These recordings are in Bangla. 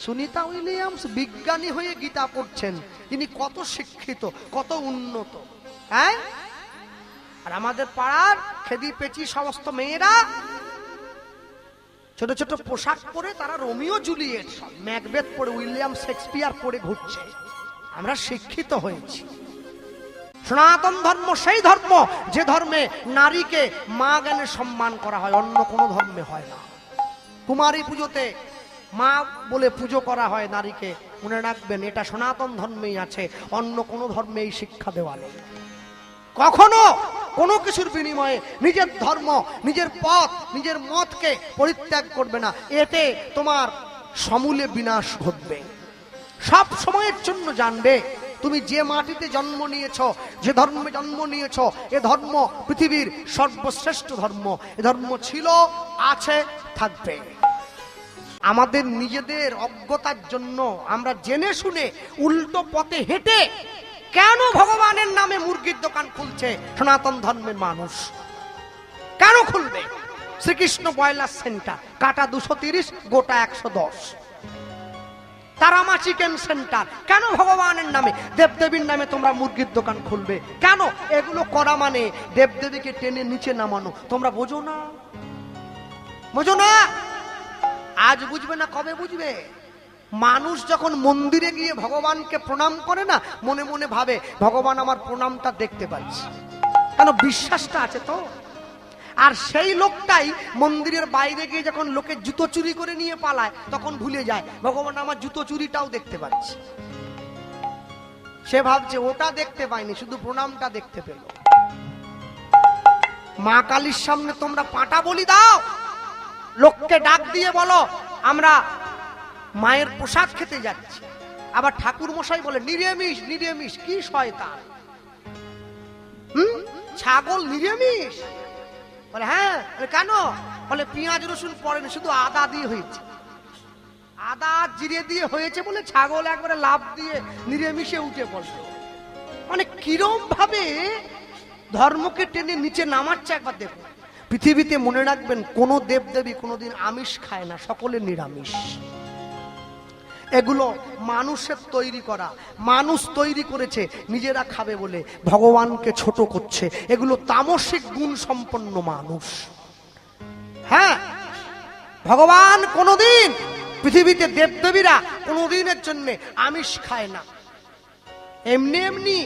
সুনিতা উইলিয়ামস বিজ্ঞানী হয়ে গীতা পড়ছেন, তিনি কত শিক্ষিত, কত উন্নত। হ্যাঁ, আর আমাদের পাড়ার খেদি পেচি সমস্ত মেয়েরা ছোট ছোট পোশাক পরে তারা রোমিও জুলিয়েট, ম্যাকবেথ পরে, উইলিয়াম শেক্সপিয়ার পরে ঘুরছে। আমরা শিক্ষিত হয়েছি। সনাতন ধর্ম সেই ধর্ম যে ধর্মে নারীকে মা জ্ঞানে সম্মান করা হয়, অন্য কোনো ধর্মে হয় না। কুমারী পুজোতে মা বলে পুজো করা হয় নারীকে, মনে রাখবেন এটা সনাতন ধর্মেই আছে, অন্য কোনো ধর্মে এই শিক্ষা দেওয়া নেই। কখনো কোনো কিছুর বিনিময়ে নিজের ধর্ম, নিজের পথ, নিজের মতকে পরিত্যাগ করবে না, এতে তোমার সমূলে বিনাশ ঘটবে। সব সময়ের জন্য জানবে তুমি যে মাটিতে জন্ম নিয়েছ, যে ধর্মে জন্ম নিয়েছ, এ ধর্ম পৃথিবীর সর্বশ্রেষ্ঠ ধর্ম। এ ধর্ম ছিল, আছে, থাকবে। আমাদের নিজেদের অজ্ঞতার জন্য আমরা জেনে শুনে উল্টো পথে হেঁটে কেন ভগবানের নামে মুরগির দোকান খুলছে সনাতন ধর্মের মানুষ? কেন খুলবে? শ্রীকৃষ্ণ ব্রয়লার সেন্টার, কাটা 230, গোটা 110। তারামা চিকেন সেন্টার, কেন ভগবানের নামে, দেবদেবীর নামে তোমরা মুরগির দোকান খুলবে? কেন? এগুলো করা মানে দেবদেবীকে টেনে নিচে নামানো। তোমরা বোঝো না? বোঝো না? আজ বুঝবে না কবে বুঝবে? মানুষ যখন মন্দিরে গিয়ে ভগবানকে প্রণাম করে না, মনে মনে ভাবে ভগবান আমার প্রণামটা দেখতে পাচ্ছে, কেন বিশ্বাসটা আছে তো। আর সেই লোকটাই মন্দিরের বাইরে গিয়ে যখন লোকের জুতো চুরি করে নিয়ে পালায়, তখন ভুলে যায় ভগবান আমার জুতো চুরিটাও দেখতে পাচ্ছে। সে ভাবছে ওটা দেখতে পায়নি, শুধু প্রণামটা দেখতে পেল। মা কালীর সামনে তোমরা পাঁটা বলি দাও, লোককে ডাক দিয়ে বলো আমরা মায়ের প্রসাদ খেতে যাচ্ছি, আবার ঠাকুর মশাই বলে নিরামিষ নিরামিষ। কি শয়তান! ছাগল নিরামিষ? বলে হ্যাঁ। কেন? বলে পেঁয়াজ রসুন পড়েনি, শুধু আদা দিয়ে হয়েছে। আদা জিরে দিয়ে হয়েছে বলে ছাগল একবারে লাভ দিয়ে নিরামিষে উঠে পড়লো। মানে কিরম ভাবে ধর্মকে টেনে নিচে নামাচ্ছে একবার দেখুন। পৃথিবীতে মনে রাখবেন কোন দেবদেবী কোনোদিন আমিষ খায় না, সকলে নিরামিষ। এগুলো মানুষের তৈরি করা, মানুষ তৈরি করেছে নিজেরা খাবে বলে, ভগবানকে ছোট করছে। এগুলো তামসিক গুণ সম্পন্ন মানুষ। হ্যাঁ, ভগবান কোনোদিন, পৃথিবীতে দেবদেবীরা কোনোদিনের জন্য আমিষ খায় না। এমনি এমনি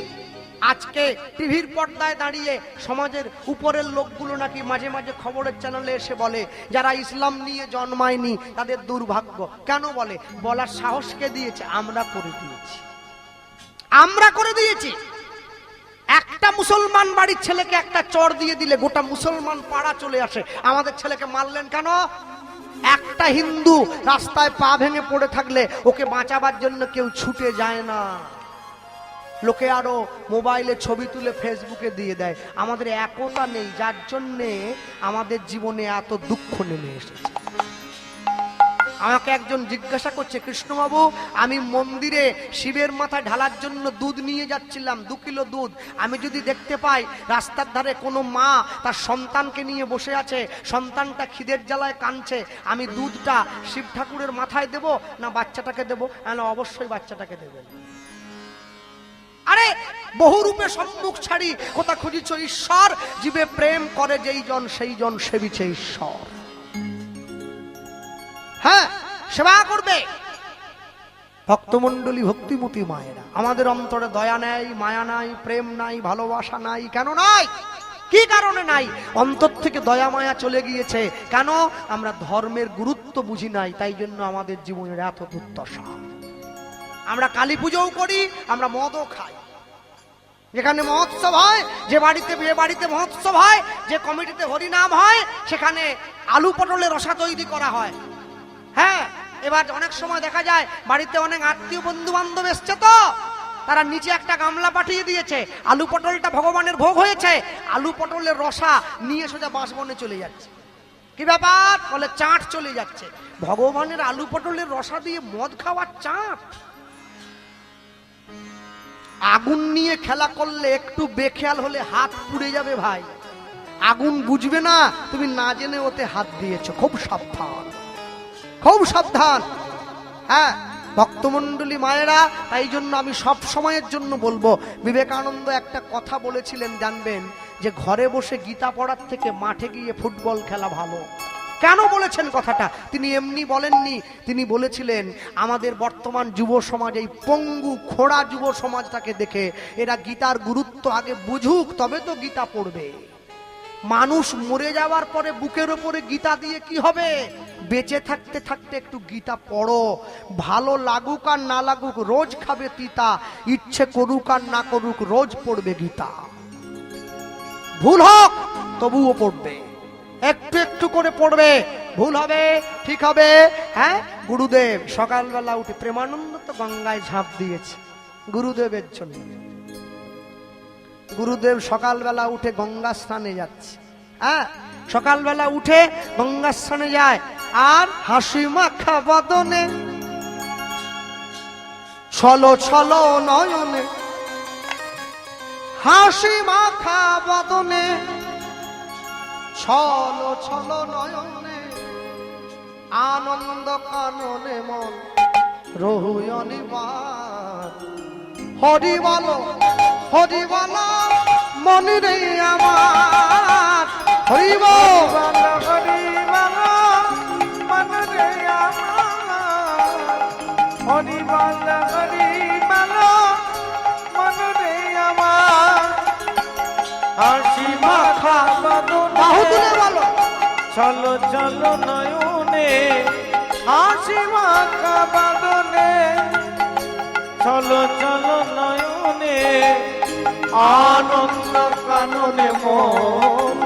আজকে টিভির পর্দায় দাঁড়িয়ে সমাজের উপরের লোকগুলো নাকি মাঝে মাঝে খবরের চ্যানেলে এসে বলে যারা ইসলাম নিয়ে জন্মায়নি তাদের দুর্ভাগ্য। কেন বলে? বলার সাহস কে দিয়েছে? আমরা করে দিয়েছি। আমরা করে দিয়েছি। একটা মুসলমান বাড়ির ছেলেকে একটা চড় দিয়ে দিলে গোটা মুসলমান পাড়া চলে আসে। আমাদের ছেলেকে মারলেন কেন? একটা হিন্দু রাস্তায় পা ভেঙে পড়ে থাকলে ওকে বাঁচাবার জন্য কেউ ছুটে যায় না। লোকে আরো মোবাইলে ছবি তুলে ফেসবুকে দিয়ে দেয়। আমাদের একতা নেই, যার জন্যে আমাদের জীবনে এত দুঃখ নেমে এসেছে। আমাকে একজন জিজ্ঞাসা করছে, কৃষ্ণবাবু আমি মন্দিরে শিবের মাথায় ঢালার জন্য দুধ নিয়ে যাচ্ছিলাম, 2 কিলো দুধ। আমি যদি দেখতে পাই রাস্তার ধারে কোনো মা তার সন্তানকে নিয়ে বসে আছে, সন্তানটা খিদের জ্বালায় কাঁদছে, আমি দুধটা শিব ঠাকুরের মাথায় দেব না বাচ্চাটাকে দেবো? অবশ্যই বাচ্চাটাকে দেবেন। আরে বহু রূপে সম্মুখ ছাড়ি কোথা খুঁজিছ ঈশ্বর, জীবে প্রেম করে যেই জন সেই জন সেবিছে ঈশ্বর। হ্যাঁ, সেবা করবে ভক্তমণ্ডলী, ভক্তিমতী মায়েরা। আমাদের অন্তরে দয়া নাই, মায়া নাই, প্রেম নাই, ভালোবাসা নাই। কেন নাই? কি কারণে নাই? অন্তর থেকে দয়া মায়া চলে গিয়েছে। কেন? আমরা ধর্মের গুরুত্ব বুঝি নাই, তাই জন্য আমাদের জীবনের এত দুর্দশা। আমরা কালী পুজোও করি, আমরা মদও খাই। যেখানে মহোৎসব হয়, যে বাড়িতে বিয়ে বাড়িতে মহোৎসব হয়, যে কমিটিতে হরিনাম হয়, সেখানে আলু পটলের রসা তৈরি করা হয়। হ্যাঁ, এবার অনেক সময় দেখা যায় বাড়িতে অনেক আত্মীয় বন্ধু বান্ধব এসছে, তো তারা নিচে একটা গামলা পাঠিয়ে দিয়েছে, আলু পটলটা ভগবানের ভোগ হয়েছে, আলু পটলের রসা নিয়ে সোজা বাঁশবনে চলে যাচ্ছে। কি ব্যাপার? বলে চাট চলে যাচ্ছে। ভগবানের আলু পটলের রসা দিয়ে মদ খাওয়ার চাট? আগুন নিয়ে খেলা করলে একটু বেখেয়াল হলে হাত পুড়ে যাবে ভাই। আগুন বুঝবে না, তুমি না জেনে ওতে হাত দিয়েছো। খুব সাবধান, খুব সাবধান। হ্যাঁ, ভক্তমণ্ডলী মায়েরা, তাই জন্য আমি সব সময়ের জন্য বলবো, বিবেকানন্দ একটা কথা বলেছিলেন জানবেন, যে ঘরে বসে গীতা পড়ার থেকে মাঠে গিয়ে ফুটবল খেলা ভালো। কেন বলেছেন কথাটা? তিনি এমনি বলেননি, তিনি বলেছিলেন আমাদের বর্তমান যুব সমাজ, এই পঙ্গু খোড়া যুব সমাজটাকে দেখে এরা গীতার গুরুত্ব আগে বুঝুক, তবে তো গীতা পড়বে। মানুষ মরে যাওয়ার পরে বুকের ওপরে গীতা দিয়ে কি হবে? বেঁচে থাকতে থাকতে একটু গীতা পড়ো, ভালো লাগুক আর না লাগুক রোজ খাবে তিতা, ইচ্ছে করুক আর না করুক রোজ পড়বে গীতা। ভুল হোক তবুও পড়বে, একটু একটু করে পড়বে, ভুল হবে ঠিক হবে। হ্যাঁ, গুরুদেব সকালবেলা উঠে, প্রেমানন্দ তো গঙ্গায় ঝাঁপ দিয়েছে গুরুদেবের জন্য। গুরুদেব সকালবেলা উঠে গঙ্গা স্নানে যাচ্ছে। হ্যাঁ, সকালবেলা উঠে গঙ্গা স্নানে যায়, আর হাসি মাখা বদনে ছলো ছলো নয়নে, হাসি মাখা বদনে ছলো ছলো নয়নে, আনন্দ কাননে মন রহুয়নিবার। হরি বলো হরি বলো মনে রে আমার, হরি বল হরি বলো মনে রে আমার, হরি বলো মনে রে আমার। হাসি মাখা বদনে বাহু তুলে বলো, চলো চলো নয়নে, হাসি মাখা বদনে চলো চলো নয়নে, আনন্দ কাননে মন,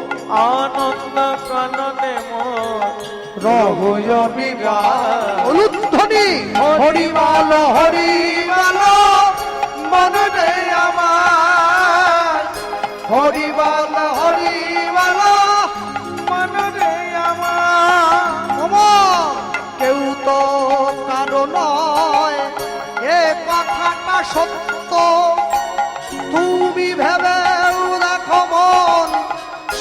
আনন্দ কাননে মন রহুয় বিগার। অনুধ্বনি হরি বলো হরি বলো মনে রে আমার, হরি বলো হরি বলো মনে রে আমার। আমার। কেউ তো কারো নয় এ কথাটা সত্য, তুমি ভেবে দেখো মন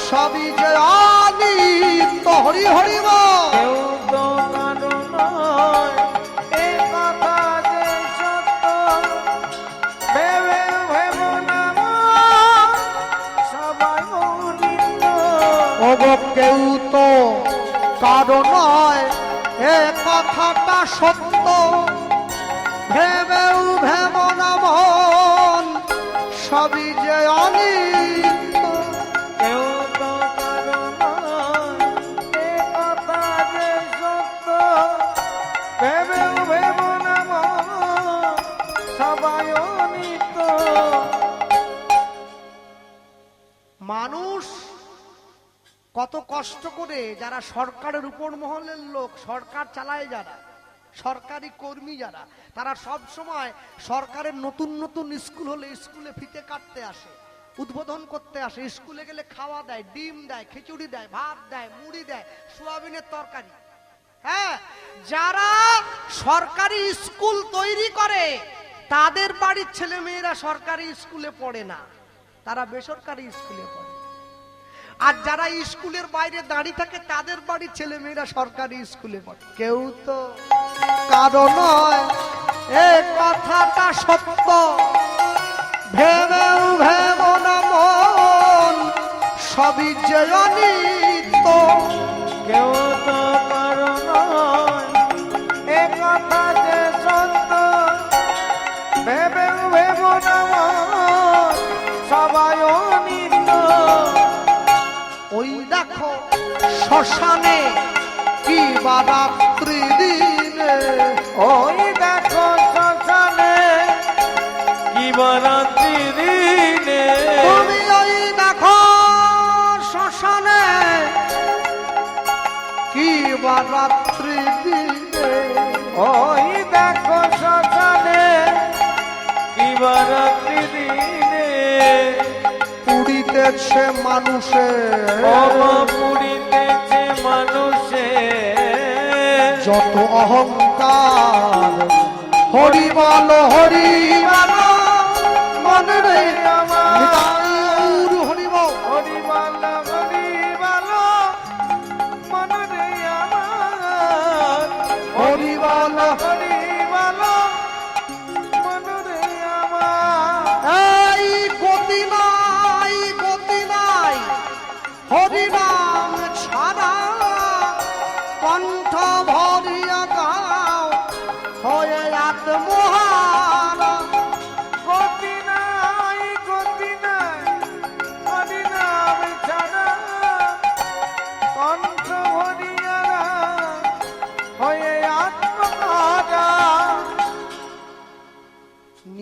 সবই যে অনিত্য। হরি হরি বল। কেউ তো কারো নয় এ কথা যে সত্য, ভেবে ভেবো না সবাই অনিত্য। ওগো কেউ তো কারো নয় এ কথাটা সত্য, ভেবেও ভেব না মন সবই যে অনিত্য। কেউ তো কারো নয় এ কথা যে সত্য, ভেবেও ভেবো না সবাই অনিত্য। মানুষ কত কষ্ট করে, যারা সরকারের উপর মহলের লোক, সরকার চালায় যারা, সরকারি কর্মী যারা, তারা সব সময় সরকারের নতুন নতুন স্কুল হলে স্কুলে ফিতে কাটতে আসে, উদ্বোধন করতে আসে। স্কুলে গেলে খাওয়া দেয়, ডিম দেয়, খিচুড়ি দেয়, ভাত দেয়, মুড়ি দেয়, সোয়াবিনের তরকারি। হ্যাঁ, যারা সরকারি স্কুল তৈরি করে তাদের বাড়ির ছেলে মেয়েরা সরকারি স্কুলে পড়ে না, তারা বেসরকারি স্কুলে পড়ে। আর যারা স্কুলের বাইরে দাঁড়িয়ে থাকে তাদের বাড়ির ছেলে মেয়েরা সরকারি স্কুলে পড়ে। কেউ তো কারো নয় এ কথাটা সত্য, ভেবেও ভেব না মন সবই যে অনিত্য। কেউ তো কারো নয় এ কথা যে সত্য, ভেবেও ভেবো না সবাই অনিত্য। ওই দেখো শ্মশানে কি বারাত্রি দিনে, ওই দেখো শ্মশানে কি বরাত্রি দিনে, তুমি ওই দেখো শ্মশানে কি বারাত্রি দিনে, ওই দেখো শ্মশানে কি বরাত্রি দিনে, পুড়িতেছে মানুষে পুরিতেছে মানুষে যত অহংকার। হরি বলো হরি বলো মনে রে আমার, নিতাই হরি বল। হরি বলো মনে রে আমার, হরি বলো হরি বলো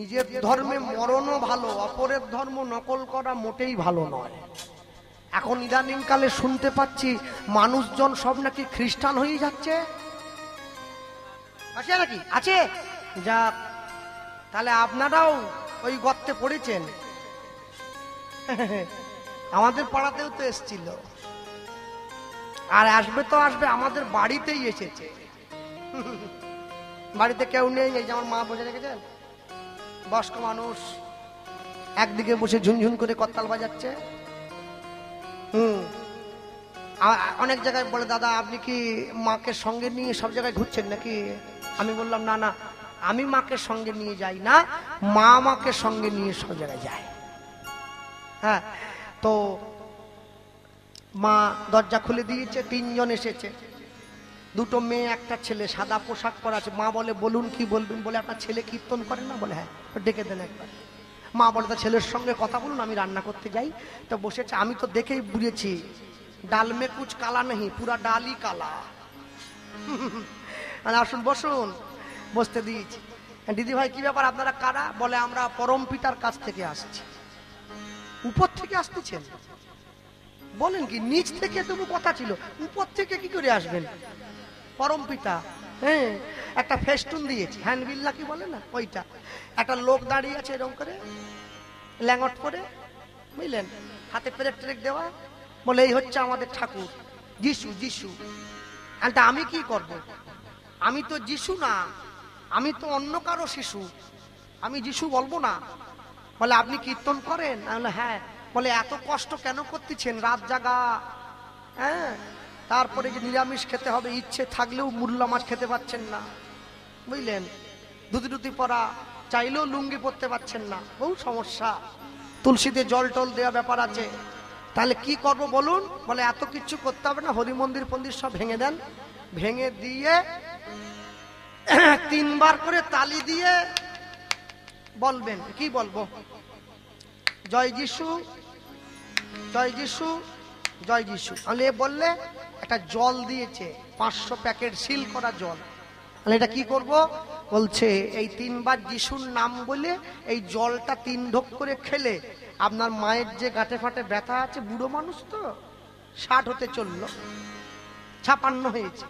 নিজের ধর্মে মরণও ভালো, অপরের ধর্ম নকল করা মোটেই ভালো নয়। এখন ইদানিং কালে শুনতে পাচ্ছি মানুষজন সব নাকি খ্রিস্টান হয়ে যাচ্ছে। আছে নাকি? আছে। যা, তাহলে আপনারাও ওই গর্তে পড়েছেন। আমাদের পাড়াতেও তো এসছিল, আর আসবে তো আসবে, আমাদের বাড়িতেই এসেছে। বাড়িতে কেউ নেই, এই যে আমার মা বসে রেখেছেন, বয়স্ক মানুষ, একদিকে বসে ঝুনঝুন করে করতাল বাজাচ্ছে। অনেক জায়গায় বলে, দাদা আপনি কি মাকে সঙ্গে নিয়ে সব জায়গায় ঘুরছেন নাকি? আমি বললাম না না, আমি মাকে সঙ্গে নিয়ে যাই না, মা আমাকে সঙ্গে নিয়ে সব জায়গায় যায়। হ্যাঁ, তো মা দরজা খুলে দিয়েছে, 3 জন এসেছে, 2 মেয়ে 1 ছেলে, সাদা পোশাক পরা আছে। মা বলে, বলুন কি বলবেন? বলে, আপনার ছেলে কীর্তন করেন না? বলে, হ্যাঁ। ডেকে দেন একবার। মা বলে, তা ছেলের সঙ্গে কথা বলুন, আমি রান্না করতে যাই। তো বসেছে, আমি তো দেখেই বুঝেছি ডাল মে কুচ কালা নেই, পুরা ডালই কালা। আসুন বসুন। বসতে দিয়েছি। দিদি ভাই কি ব্যাপার, আপনারা কারা? বলে, আমরা পরম পিতার কাছ থেকে আসছি। উপর থেকে আসতেছেন? বলেন কি, নিচ থেকে তবু কথা ছিল, উপর থেকে কি করে আসবেন? পরম পিতা, হ্যাঁ। একটা ফেস্টুন দিয়েছি, হ্যান্ডবিল নাকি বলে না, ওইটা। একটা লোক দাঁড়িয়ে আছে এরকম করে, ল্যাঙ্গট করে, বুঝলেন, হাতে পেরেক টেরেক দেওয়া। বলে, এই হচ্ছে আমাদের ঠাকুর যিশু। যিশু। আমি কি করব? আমি তো যিশু না, আমি তো অন্য কারো শিশু, আমি যিশু বলবো না। বলে, আপনি কীর্তন করেন? আমি বললাম, হ্যাঁ। বলে, এত কষ্ট কেন করতেছেন, রাত জাগা? হ্যাঁ, তারপরে যে নিরামিষ খেতে হবে, ইচ্ছে থাকলেও মূল্য মাছ খেতে পাচ্ছেন না, বুঝলেন, ধুতি পরা, চাইলেও লুঙ্গি পরতে পাচ্ছেন না, বহু সমস্যা, তুলসীতে জল টল দেওয়া ব্যাপার আছে। তাহলে কি করব বলুন? বলে, এত কিছু করতে হবে না, হরি মন্দির ফন্দির সব ভেঙে দেন, ভেঙে দিয়ে 3 বার করে তালি দিয়ে বলবেন। কি বলবো? জয় যিশু, জয় যিশু, জয় যিশু। আমি বললে একটা জল দিয়েছে, 500 প্যাকেট সিল করা জল। এটা কি করব? বলছে, এই 3 বার যিশুর নাম বলে এই জলটা 3 ঢোক করে খেলে আপনার মায়ের যে গাঁটে ফাটে ব্যথা আছে, বুড়ো মানুষ তো, 60 হতে চললো, 56 হয়েছে,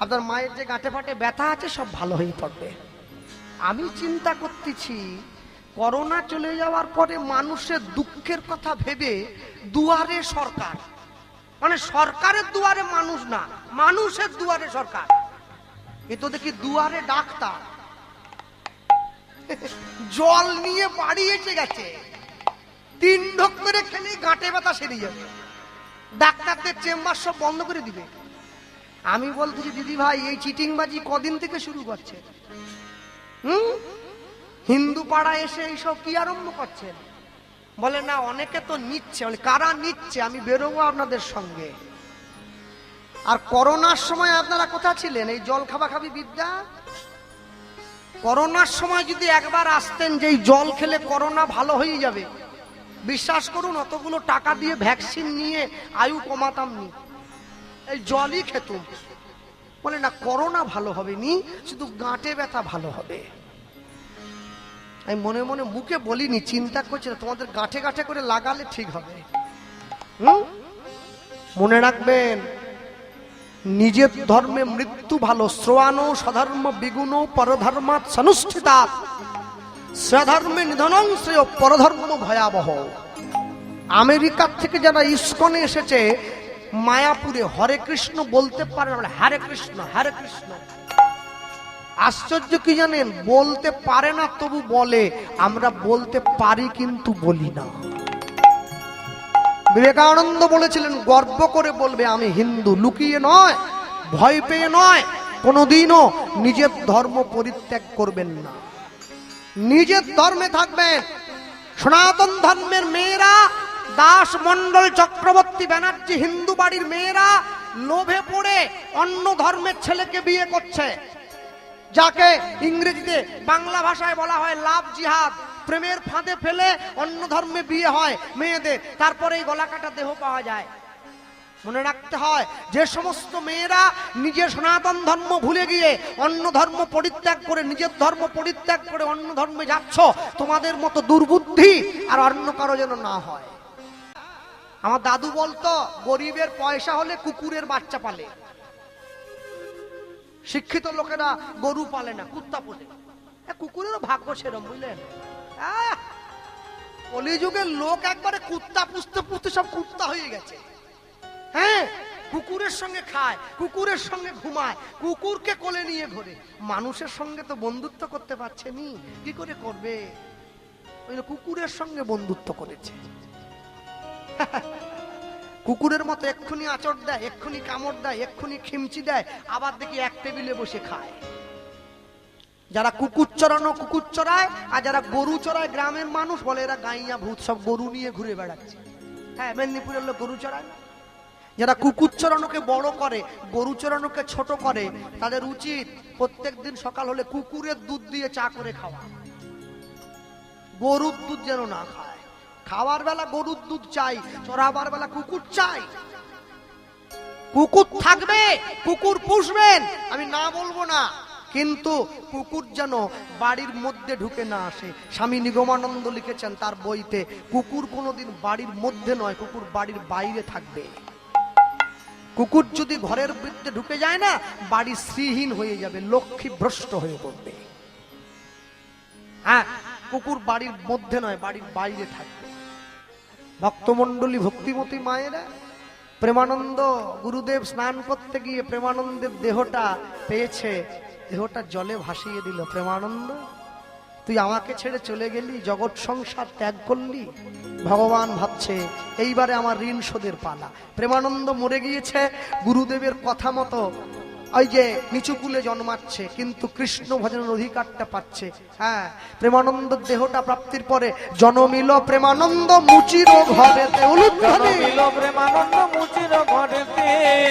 আপনার মায়ের যে গাঁটে ফাটে ব্যথা আছে সব ভালো হয়ে পড়বে। আমি চিন্তা করতেছি, করোনা চলে যাওয়ার পরে মানুষের দুঃখের কথা ভেবে দুয়ারে সরকার, মানে সরকারের দুয়ারে মানুষ না, মানুষের দুয়ারে সরকার। এ তো দেখি দুয়ারে ডাক্তার জল নিয়ে বাড়ি এসে গেছে, 3 ঢোক করে খেলে গাঁটে ব্যথা সেরে যাবে, ডাক্তারদের চেম্বার সব বন্ধ করে দিবে। আমি বলতেছি, দিদি ভাই এই চিটিংবাজি কদিন থেকে শুরু করছে? হিন্দু পাড়া এসে এইসব কি আরম্ভ করছেন? বলে, না অনেকে তো নিচ্ছে। বলে, কারা নিচ্ছে? আমি বেরোবো আপনাদের সঙ্গে। আর করোনার সময় আপনারা কোথায় ছিলেন? এই জল খাবাখাবি বিদ্যা। করোনার সময় যদি একবার আসতেন যে এই জল খেলে করোনা ভালো হয়ে যাবে, বিশ্বাস করুন অতগুলো টাকা দিয়ে ভ্যাকসিন নিয়ে আয়ু কমাতাম নি, এই জলই খেতুম। বলে, না করোনা ভালো হবে নি, শুধু গাঁটে ব্যথা ভালো হবে। আমি মনে মনে মুখে বলিনি, চিন্তা করছি তোমাদের গাঁঠে গাঁঠে করে লাগালে ঠিক হবে। মনে রাখবেন, নিজের ধর্মে মৃত্যু ভালো। শ্রোয়ানো স্বধর্ম বিগুণ পরধর্মাৎ সনুষ্ঠিতাৎ, স্বধর্মে নিধনং শ্রেয় পরধর্ম ভয়াবহ। আমেরিকার থেকে যারা ইস্কনে এসেছে, মায়াপুরে হরে কৃষ্ণ বলতে পারে না, হরে কৃষ্ণ হরে কৃষ্ণ। আশ্চর্য কি জানেন? বলতে পারে না তবু বলে, আমরা বলতে পারি কিন্তু বলি না। বিবেকানন্দ বলেছিলেন, গর্ব করে বলবে আমি হিন্দু, লুকিয়ে নয়, ভয় পেয়ে নয়, কোনোদিনও নিজের ধর্ম পরিত্যাগ করবেন না, নিজের ধর্মে থাকবেন। সনাতন ধর্মের মেয়েরা, দাস মন্ডল চক্রবর্তী ব্যানার্জি হিন্দু বাড়ির মেয়েরা লোভে পড়ে অন্য ধর্মের ছেলেকে বিয়ে করছে, যাকে ইংরেজিতে বাংলা ভাষায় বলা হয় লাভ জিহাদ। প্রেমের ফাঁদে ফেলে অন্য ধর্মে বিয়ে হয় মেয়েদের, তারপরে এই গলা কাটা দেহ পাওয়া যায়। মনে রাখতে হয়, যে সমস্ত মেয়েরা নিজের সনাতন ধর্ম ভুলে গিয়ে অন্য ধর্ম পরিত্যাগ করে, নিজের ধর্ম পরিত্যাগ করে অন্য ধর্মে যাচ্ছ, তোমাদের মতো দুর্বুদ্ধি আর অন্য কারো যেন না হয়। আমার দাদু বলতো, গরিবের পয়সা হলে কুকুরের বাচ্চা পালে, শিক্ষিত লোকেরা গরু পালে না, কুত্তা পোষে। কুকুরেরও ভাগ্য সেরম, বুঝলেন? কলিযুগের লোক একবারে কুত্তা পুষতে পুষতে সব কুত্তা হয়ে গেছে। হ্যাঁ, কুকুরের সঙ্গে খায়, কুকুরের সঙ্গে ঘুমায়, কুকুরকে কোলে নিয়ে ঘোরে। মানুষের সঙ্গে তো বন্ধুত্ব করতে পারছে নি, কি করে করবে? ওই কুকুরের সঙ্গে বন্ধুত্ব করেছে। কুকুরের মতো এক্ষুনি আচর দেয়, এক্ষুনি কামড় দেয়, এক্ষুনি খিমচি দেয়, আবার দেখি এক টেবিলে বসে খায়। যারা কুকুর চড়ানো কুকুর চড়ায়, আর যারা গরু চড়ায় গ্রামের মানুষ বলে এরা গাইয়া ভূত, সব গরু নিয়ে ঘুরে বেড়াচ্ছে। হ্যাঁ, মেদিনীপুরের লোক গরু চড়ায়। যারা কুকুর চড়ানোকে বড় করে, গরু চড়ানোকে ছোট করে, তাদের উচিত প্রত্যেকদিন সকাল হলে কুকুরের দুধ দিয়ে চা করে খাওয়া, গরুর দুধ যেন না খায়। খাওয়ার বেলা গরুর দুধ চাই, চড়াবার বেলা কুকুর চাই। কুকুর থাকবে, কুকুর পুষবেন, আমি না বলবো না, কিন্তু কুকুর যেন বাড়ির মধ্যে ঢুকে না আসে। স্বামী নিগমানন্দ লিখেছেন তার বইতে, কুকুর কোনোদিন বাড়ির মধ্যে নয়, কুকুর বাড়ির বাইরে থাকবে। কুকুর যদি ঘরের ভিতরে ঢুকে যায় না, বাড়ি শ্রীহীন হয়ে যাবে, লক্ষ্মী ভ্রষ্ট হয়ে পড়বে। হ্যাঁ, কুকুর বাড়ির মধ্যে নয়, বাড়ির বাইরে থাকবে। ভক্তমণ্ডলী, ভক্তিমতী মায়েরা, প্রেমানন্দ গুরুদেব স্নান করতে গিয়ে প্রেমানন্দের দেহটা পেয়েছে, দেহটা জলে ভাসিয়ে দিল। প্রেমানন্দ, তুই আমাকে ছেড়ে চলে গেলি, জগৎ সংসার ত্যাগ করলি। ভগবান ভাবছে এইবারে আমার ঋণ শোধের পালা। প্রেমানন্দ মরে গিয়েছে, গুরুদেবের কথা মতো ওই যে নিচুকুলে জন্মাচ্ছে, কিন্তু কৃষ্ণ ভজনের অধিকারটা পাচ্ছে। হ্যাঁ, প্রেমানন্দ দেহটা প্রাপ্তির পরে জনমিল প্রেমানন্দ মুচির ঘরেতে, জনমিল প্রেমানন্দ মুচির ঘরেতে,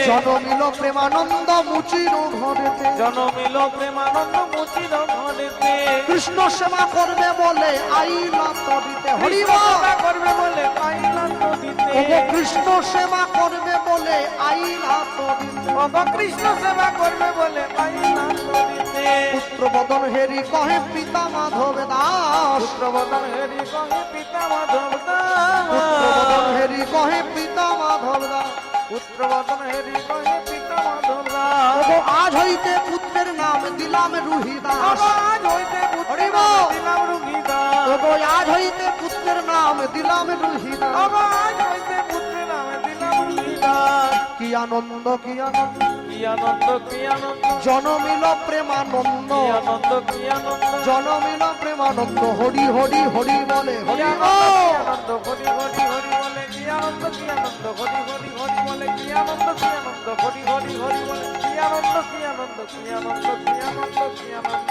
জনমিল প্রেমানন্দ মুচির ঘরেতে, জনমিল প্রেমানন্দ মুচির ঘরেতে। কৃষ্ণ সেবা করবে বলে আইলা তরিতে, হরিবল করবে বলে আইলা তরিতে, ওগো কৃষ্ণ সেবা করবে বলে আইলা তরিতে, ওগো কৃষ্ণ সেবা করবে বলে আইলা তরিতে। পুত্রবদন হেরি কহে পিতা মাধব দাস, পুত্রবদন হেরি কহে পিতা মাধব দাস, পুত্রবদন হেরি কহে পিতা মাধব দাস, পুত্রবদন হেরি কহে পিতা মাধব দাস। ওগো আজ হইতে পুত্রের নাম দিলাম রুহিদাস, আজ হইতে পুত্রের নাম দিলাম রুহিদাস, ওগো আজ হইতে পুত্রের নাম দিলাম রুহিদাস, ওগো আজ হইতে পুত্রের নাম দিলাম রুহিদাস। কি আনন্দ, কি আনন্দ, কি আনন্দ, কি আনন্দ, জনমিল প্রেমানন্দ, কি আনন্দ, কি আনন্দ, জনমিল প্রেমানন্দ, হরি হরি হরি বলে, কি হরি আনন্দ, বল। কি আনন্দ, হরি হরি হরি বলে, কি আনন্দ, কি আনন্দ, হরি হরি হরি বলে, কি আনন্দ, কি আনন্দ, হরি হরি হরি বলে, কি আনন্দ, কি আনন্দ, কি আনন্দ, কি আনন্দ, কি আনন্দ।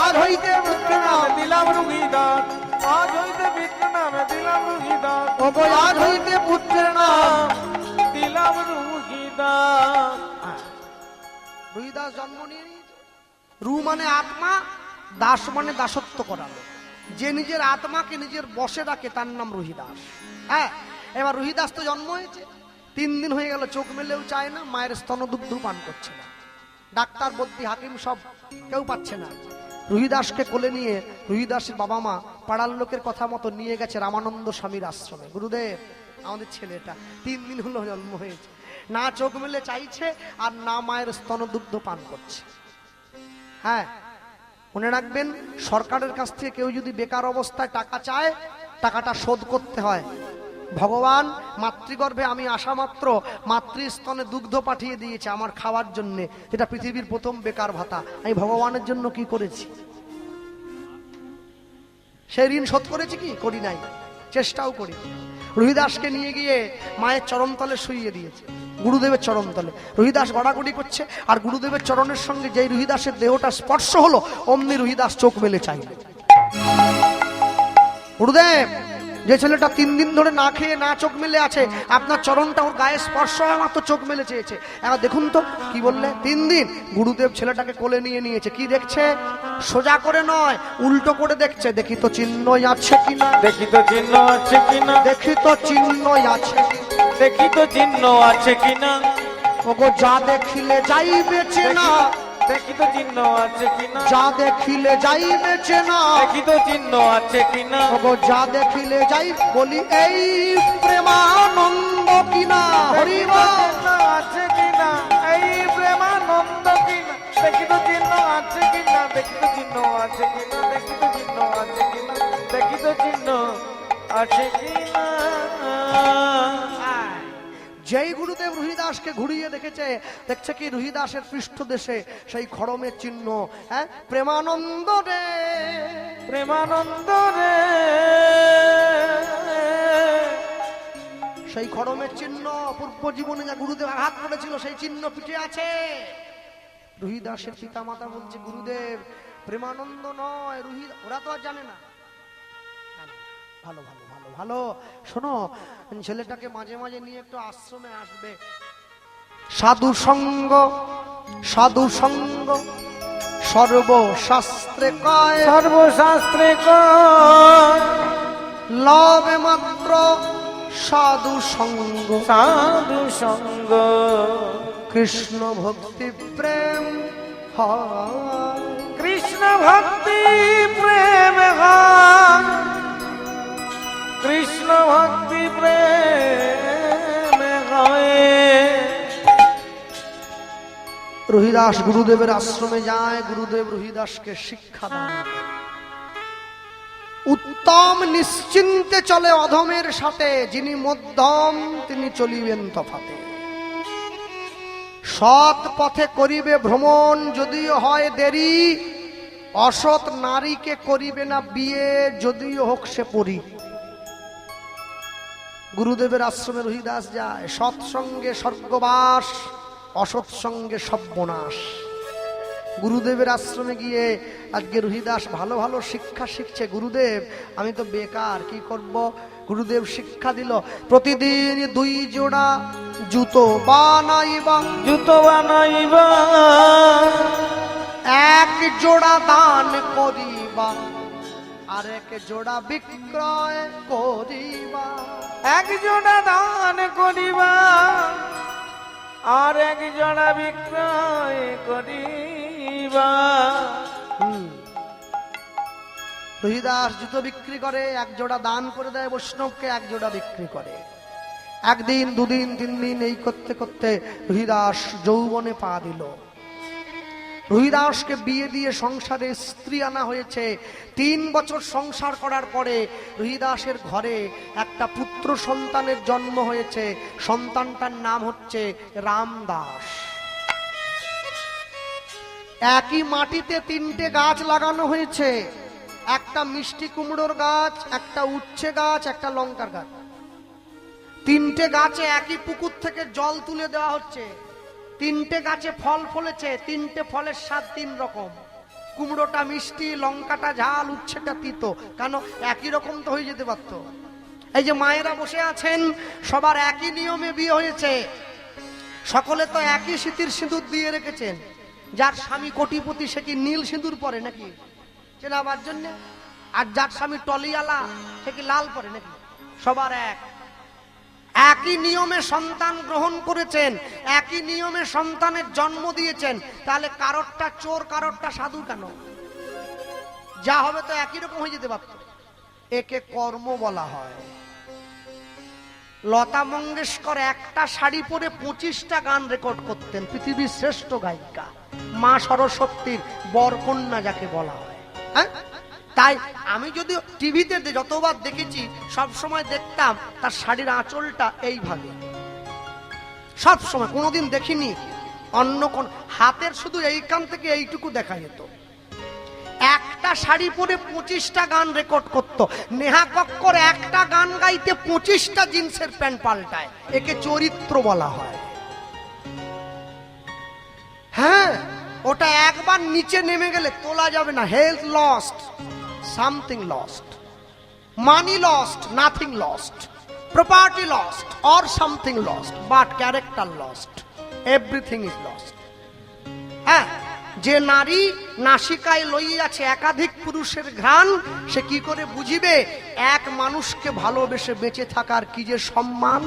আজ হইতে পুত্রের নাম নামে দিলাম রুহিদাস, আজ হইতে পিতৃ নামে দিলাম রুহিদাস, ওগো আজ হইতে পুত্রের নাম দিলাম রুহিদাস। রুহিদাস জন্ম নিয়ে নিয়েছে। রু মানে আত্মা, দাস মানে দাসত্ব করালো। যে নিজের আত্মাকে নিজের বশে রাখে তার নাম রুহিদাস। হ্যাঁ, এবার রুহিদাস তো জন্ম হয়েছে, 3 দিন হয়ে গেল, চোখ মেলেও চায় না, মায়ের স্তনদুগ্ধ পান করছে না। ডাক্তার বদ্যি হাকিম সব কেউ পাচ্ছে না। রুহিদাসকে কোলে নিয়ে রুহিদাসের বাবা মা পাড়ার লোকের কথা মতো নিয়ে গেছে রামানন্দ স্বামীর আশ্রমে। গুরুদেব, আমাদের ছেলেটা 3 দিন হলো জন্ম হয়েছে, না চোখ মেলে চাইছে আর না মায়ের স্তনদুগ্ধ পান করছে। হ্যাঁ, মনে রাখবেন, সরকারের কাছ থেকে কেউ যদি বেকার অবস্থায় টাকা চায়, টাকাটা শোধ করতে হয়। ভগবান মাতৃগর্ভে আমি আসা মাত্র মাতৃস্তনে দুগ্ধ পাঠিয়ে দিয়েছে আমার খাওয়ার জন্য, এটা পৃথিবীর প্রথম বেকার ভাতা। আমি ভগবানের জন্য কি করেছি? সেই ঋণ শোধ করেছি কি? করি নাই, চেষ্টাও করি। রুহিদাসকে নিয়ে গিয়ে মায়ের চরণতলে শুইয়ে দিয়েছে, গুরুদেবের চরণতলে। রুহিদাস গড়াগড়ি করছে, আর গুরুদেবের চরণের সঙ্গে যেই রুহিদাসের দেহটা স্পর্শ হলো, অমনি রুহিদাস চোখ মেলে চাইল। গুরুদেব, যে ছেলেটা 3 দিন ধরে না খেয়ে না চোখ মেলে আছে, আপনার চরণটা ওর গায়ে স্পর্শ হয় মাত্র চোখ মেলে চেয়েছে। এবার দেখুন তো কি বললে, 3 দিন গুরুদেব ছেলেটাকে কোলে নিয়ে নিয়েছে। কি দেখছে? সোজা করে নয়, উল্টো করে দেখছে। দেখি তো চিহ্ন আছে কিনা, দেখি তো চিহ্ন আছে কিনা, দেখি তো চিহ্ন আছে, দেখি তো চিহ্ন আছে কিনা, ওগো যা দেখিলে যাইবে চেনা, দেখি তো চিহ্ন আছে কিনা, যা দেখিলে যাইবে চেনা, দেখি তো চিহ্ন আছে কিনা, ওগো যা দেখিলে যাই। বলি এই প্রেমানন্দ কিনা, হরি বল। চিহ্ন আছে কিনা, এই প্রেমানন্দ কিনা, দেখি তো চিহ্ন আছে কিনা, দেখি তো চিহ্ন আছে কিনা, দেখি তো চিহ্ন আছে কিনা, দেখি তো চিহ্ন আছে কিনা। যেই গুরুদেব রুহিদাসকে ঘুরিয়ে দেখেছে, দেখছে কি রুহিদাসের পৃষ্ঠদেশে সেই খড়মের চিহ্ন। হ্যাঁ, প্রেমানন্দ রে, প্রেমানন্দ রে, সেই খড়মের চিহ্ন পূর্ব জীবনে যা গুরুদেব আঘাত করেছিল সেই চিহ্ন পিঠে আছে। রুহিদাসের পিতা মাতা বলছে গুরুদেব প্রেমানন্দ নয়, ওরা তো আর জানে না। ভালো ভালো ভালো ভালো শোনো, ছেলেটাকে মাঝে মাঝে নিয়ে একটু আশ্রমে আসবে। সাধু সঙ্গ, সাধু সঙ্গ সর্বশাস্ত্রে কয়, সর্বশাস্ত্রে কয়, লবে মাত্র সাধু সঙ্গ, সাধু সঙ্গ কৃষ্ণ ভক্তি প্রেম হয়, কৃষ্ণ ভক্তি প্রেম হয়, কৃষ্ণ ভক্তি প্রেম হয়। রুহিদাস গুরুদেবের আশ্রমে যায়, গুরুদেব রুহিদাসকে শিক্ষা দান। উত্তম নিশ্চিন্তে চলে অধমের সাথে, যিনি মধ্যম তিনি চলিবেন তফাতে। সৎ পথে করিবে ভ্রমণ, যদিও হয় দেরি, অসৎ নারীকে করিবে না বিয়ে, যদিও হোক সে পরী। গুরুদেবের আশ্রমে রুহিদাস যায়, সৎসঙ্গে স্বর্গবাস, অসৎ সঙ্গে সর্বনাশ। গুরুদেবের আশ্রমে গিয়ে আজকে রুহিদাস ভালো ভালো শিক্ষা শিখছে। গুরুদেব আমি তো বেকার, কি করব? গুরুদেব শিক্ষা দিল, প্রতিদিন 2 জোড়া জুতো বানাইবা, জুতো বানাইবা, 1 জোড়া দান করিবা, আর 1 জোড়া বিক্রয় করিবা। 1 জোড়া দান করিবা, আর 1 জোড়া বিক্রয় করিবা। রুহিদাস জুতো বিক্রি করে, 1 জোড়া দান করে দেয় বৈষ্ণবকে, 1 জোড়া বিক্রি করে। 1 দিন 2 দিন 3 দিন এই করতে করতে রুহিদাস যৌবনে পা দিল। রুহিদাসকে বিয়ে দিয়ে সংসারে স্ত্রী আনা হয়েছে। 3 বছর সংসার করার পরে রুহিদাসের ঘরে একটা পুত্র সন্তানের জন্ম হয়েছে। সন্তানটার নাম হচ্ছে রামদাস। একই মাটিতে 3টে গাছ লাগানো হয়েছে, একটা মিষ্টি কুমড়োর গাছ, একটা উচ্ছে গাছ, একটা লঙ্কার গাছ। 3টে গাছে একই পুকুর থেকে জল তুলে দেওয়া হচ্ছে। 3টে গাছে ফল ফলেছে, 3টে ফলের স্বাদ 3 রকম। কুমড়োটা মিষ্টি, লঙ্কাটা ঝাল, উচ্ছেটা তিতো। কেন? একই রকম তো হয়ে যেতে পারতো। এই যে মায়েরা বসে আছেন, সবার একই নিয়মে বিয়ে হয়েছে, সকলে তো একই সিঁথির সিঁদুর দিয়ে রেখেছেন। যার স্বামী কোটিপতি সে কি নীল সিঁদুর পরে নাকি চেনাবার জন্য? আর যার স্বামী টলিয়ালা সে কি লাল পরে নাকি? সবার একই নিয়মে সন্তান গ্রহণ করেছেন, একই নিয়মে সন্তানের জন্ম দিয়েছেন। তাহলে কারোরটা চোর কারোরটা সাধু কেন? যা হবে তো একই রকম হয়ে যেতে পারত। একে কর্ম বলা হয়। লতা মঙ্গেশকর একটা শাড়ি পরে 25টা গান রেকর্ড করতেন, পৃথিবীর শ্রেষ্ঠ গায়িকা, মা সরস্বতীর বরকন্যা যাকে বলা হয়। হ্যাঁ, তাই আমি যদি টিভিতে যতবার দেখেছি সব সময় দেখতাম তার শাড়ির আঁচলটা এইভাবে, সব সময়। কোনোদিন দেখিনি অন্য কোন, হাতের শুধু এইখান থেকে এইটুকু দেখা যেত। একটা শাড়ি পরে 25টা গান রেকর্ড করত। নেহা কক্কর একটা গান গাইতে 25টা জিন্সের প্যান্ট পাল্টায়। একে চরিত্র বলা হয়। হ্যাঁ, ওটা একবার নিচে নেমে গেলে তোলা যাবে না। Health lost, something lost. Money lost, nothing lost. Property lost or something lost, but character lost. Everything is lost. হ্যাঁ, যে নারী নাসিকায় লইয়াছে একাধিক পুরুষের ঘ্রাণ, সে কি করে বুঝিবে এক মানুষকে ভালোবেসে বেঁচে থাকার কি যে সম্মান?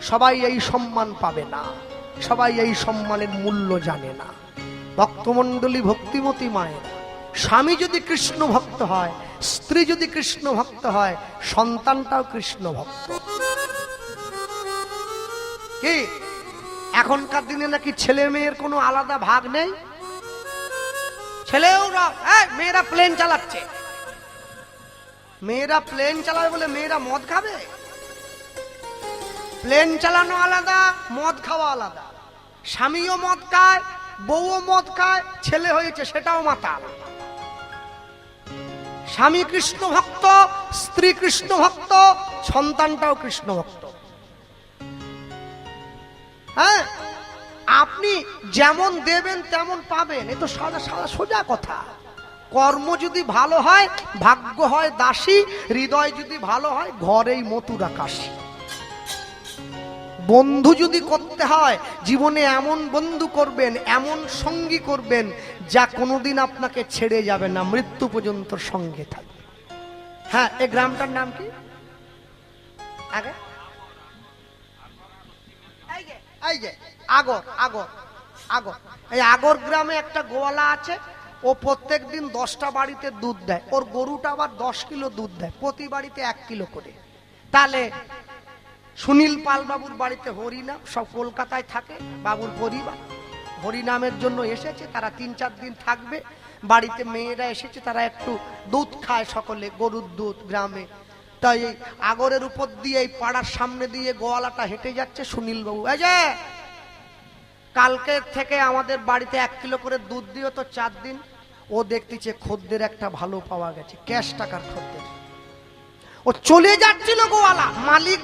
সবাই এই সম্মান পাবে না, সবাই এই সম্মানের মূল্য জানে না। ভক্তমণ্ডলী, ভক্তিমতী মায়েরা, স্বামী যদি কৃষ্ণ ভক্ত হয়, স্ত্রী যদি কৃষ্ণ ভক্ত হয়, সন্তানটাও কৃষ্ণ ভক্ত। কি এখনকার দিনে নাকি ছেলে মেয়ের কোনো আলাদা ভাগ নেই? ছেলেও মেয়েরা প্লেন চালাচ্ছে, মেয়েরা প্লেন চালাবে বলে মেয়েরা মদ খাবে? প্লেন চালানো আলাদা, মদ খাওয়া আলাদা। স্বামীও মদ খায়, বউও মদ খায়, ছেলে হয়েছে সেটাও মাতাল। স্বামী কৃষ্ণ ভক্ত, স্ত্রী কৃষ্ণ ভক্ত, সন্তানটাও কৃষ্ণ ভক্ত। হ্যাঁ, আপনি যেমন দেবেন তেমন পাবেন, এ তো সাদা সাদা সোজা কথা। কর্ম যদি ভালো হয় ভাগ্য হয় দাসী, হৃদয় যদি ভালো হয় ঘরেই মথুরা কাশী। বন্ধু যদি করতে হয় জীবনে এমন বন্ধু করবেন, এমন সঙ্গী করবেন যা কোনোদিন আপনাকে ছেড়ে যাবে না, মৃত্যু পর্যন্ত সঙ্গে থাকবে। হ্যাঁ, এই গ্রামটার নাম কি? আগে এই যে আগর, আগর, আগর। এই আগর গ্রামে একটা গোয়ালা আছে, ও প্রত্যেক দিন 10টা বাড়িতে দুধ দেয়। ওর গরুটা আবার 10 কিলো দুধ দেয়, প্রতি বাড়িতে 1 কিলো করে। তাহলে সুনীল পাল বাবুর বাড়িতে হরিনাম, সব কলকাতায় থাকে বাবুর পরিবার, হরিনামের জন্য এসেছে, তারা 3-4 দিন থাকবে। বাড়িতে মেয়েরা এসেছে, তারা একটু দুধ খায় সকলে, গরুর দুধ গ্রামে। তাই এই আগরের উপর দিয়ে এই পাড়ার সামনে দিয়ে গোয়ালাটা হেঁটে যাচ্ছে। সুনীল বাবু, এই যে কালকে থেকে আমাদের বাড়িতে 1 কিলো করে দুধ দিও তো 4 দিন। ও দেখতেছে খদ্দের একটা ভালো পাওয়া গেছে, ক্যাশ টাকার খদ্দের। ও চলে যাচ্ছিল গোয়ালা, মালিক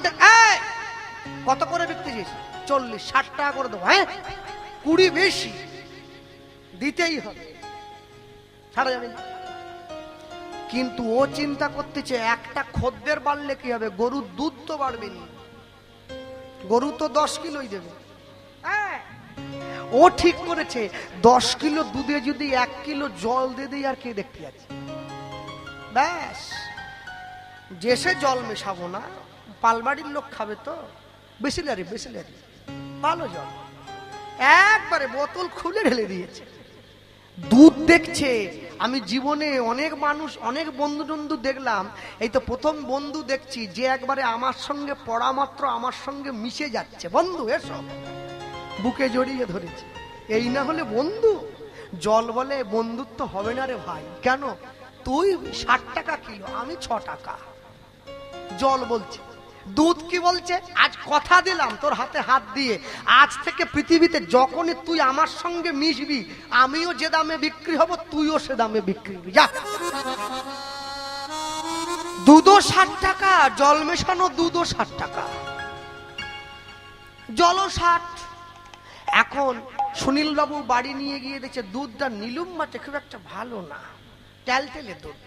কত করে বিকতেছিস? 40-60 টাকা করে দেবো। হ্যাঁ, 20 বেশি দিতেই হবে, ছাড়া যাবে না। কিন্তু ও চিন্তা করতেছে একটা খদ্দের বাড়লে কি হবে, গরুর দুধ তো বাড়বে না, গরু তো 10 কিলোই দেবে। ও ঠিক করেছে 10 কিলো দুধে যদি 1 কিলো জল দিয়ে দিই আর কে দেখতে যাচ্ছে, ব্যাস। যে সে জল মেশাবো না, পালবাড়ির লোক খাবে তো, বিসিলারি বিসিলারি ভালো জল, একবারে বোতল খুলে ঢেলে দিয়েছে। দুধ দেখছে। আমি জীবনে অনেক মানুষ, অনেক বন্ধু বন্ধু দেখলাম, এই তো প্রথম বন্ধু দেখছি যে একবারে আমার সঙ্গে পড়া মাত্র আমার সঙ্গে মিশে যাচ্ছে। বন্ধু এসো, বুকে জড়িয়ে ধরেছে। এই না হলে বন্ধু? জল বলে বন্ধুত্ব হবে না রে ভাই। কেন? তুই 60 টাকা কিলো, আমি 6 টাকা। জল বলছে, দুধ কি বলছে? আজ কথা দিলাম তোর হাতে হাত দিয়ে, আজ থেকে পৃথিবীতে যখনই তুই আমার সঙ্গে মিশবি, আমিও যে দামে বিক্রি হব, তুইও সে দামে বিক্রি হবি। যা, দুধও 60 টাকা, জল মেশানো দুধও 60 টাকা, জলও 60। এখন সুনীল বাবু বাড়ি নিয়ে গিয়ে দেখছে দুধটা নিলুম মাঠে খুব একটা ভালো না, টেলটেলে দুধ।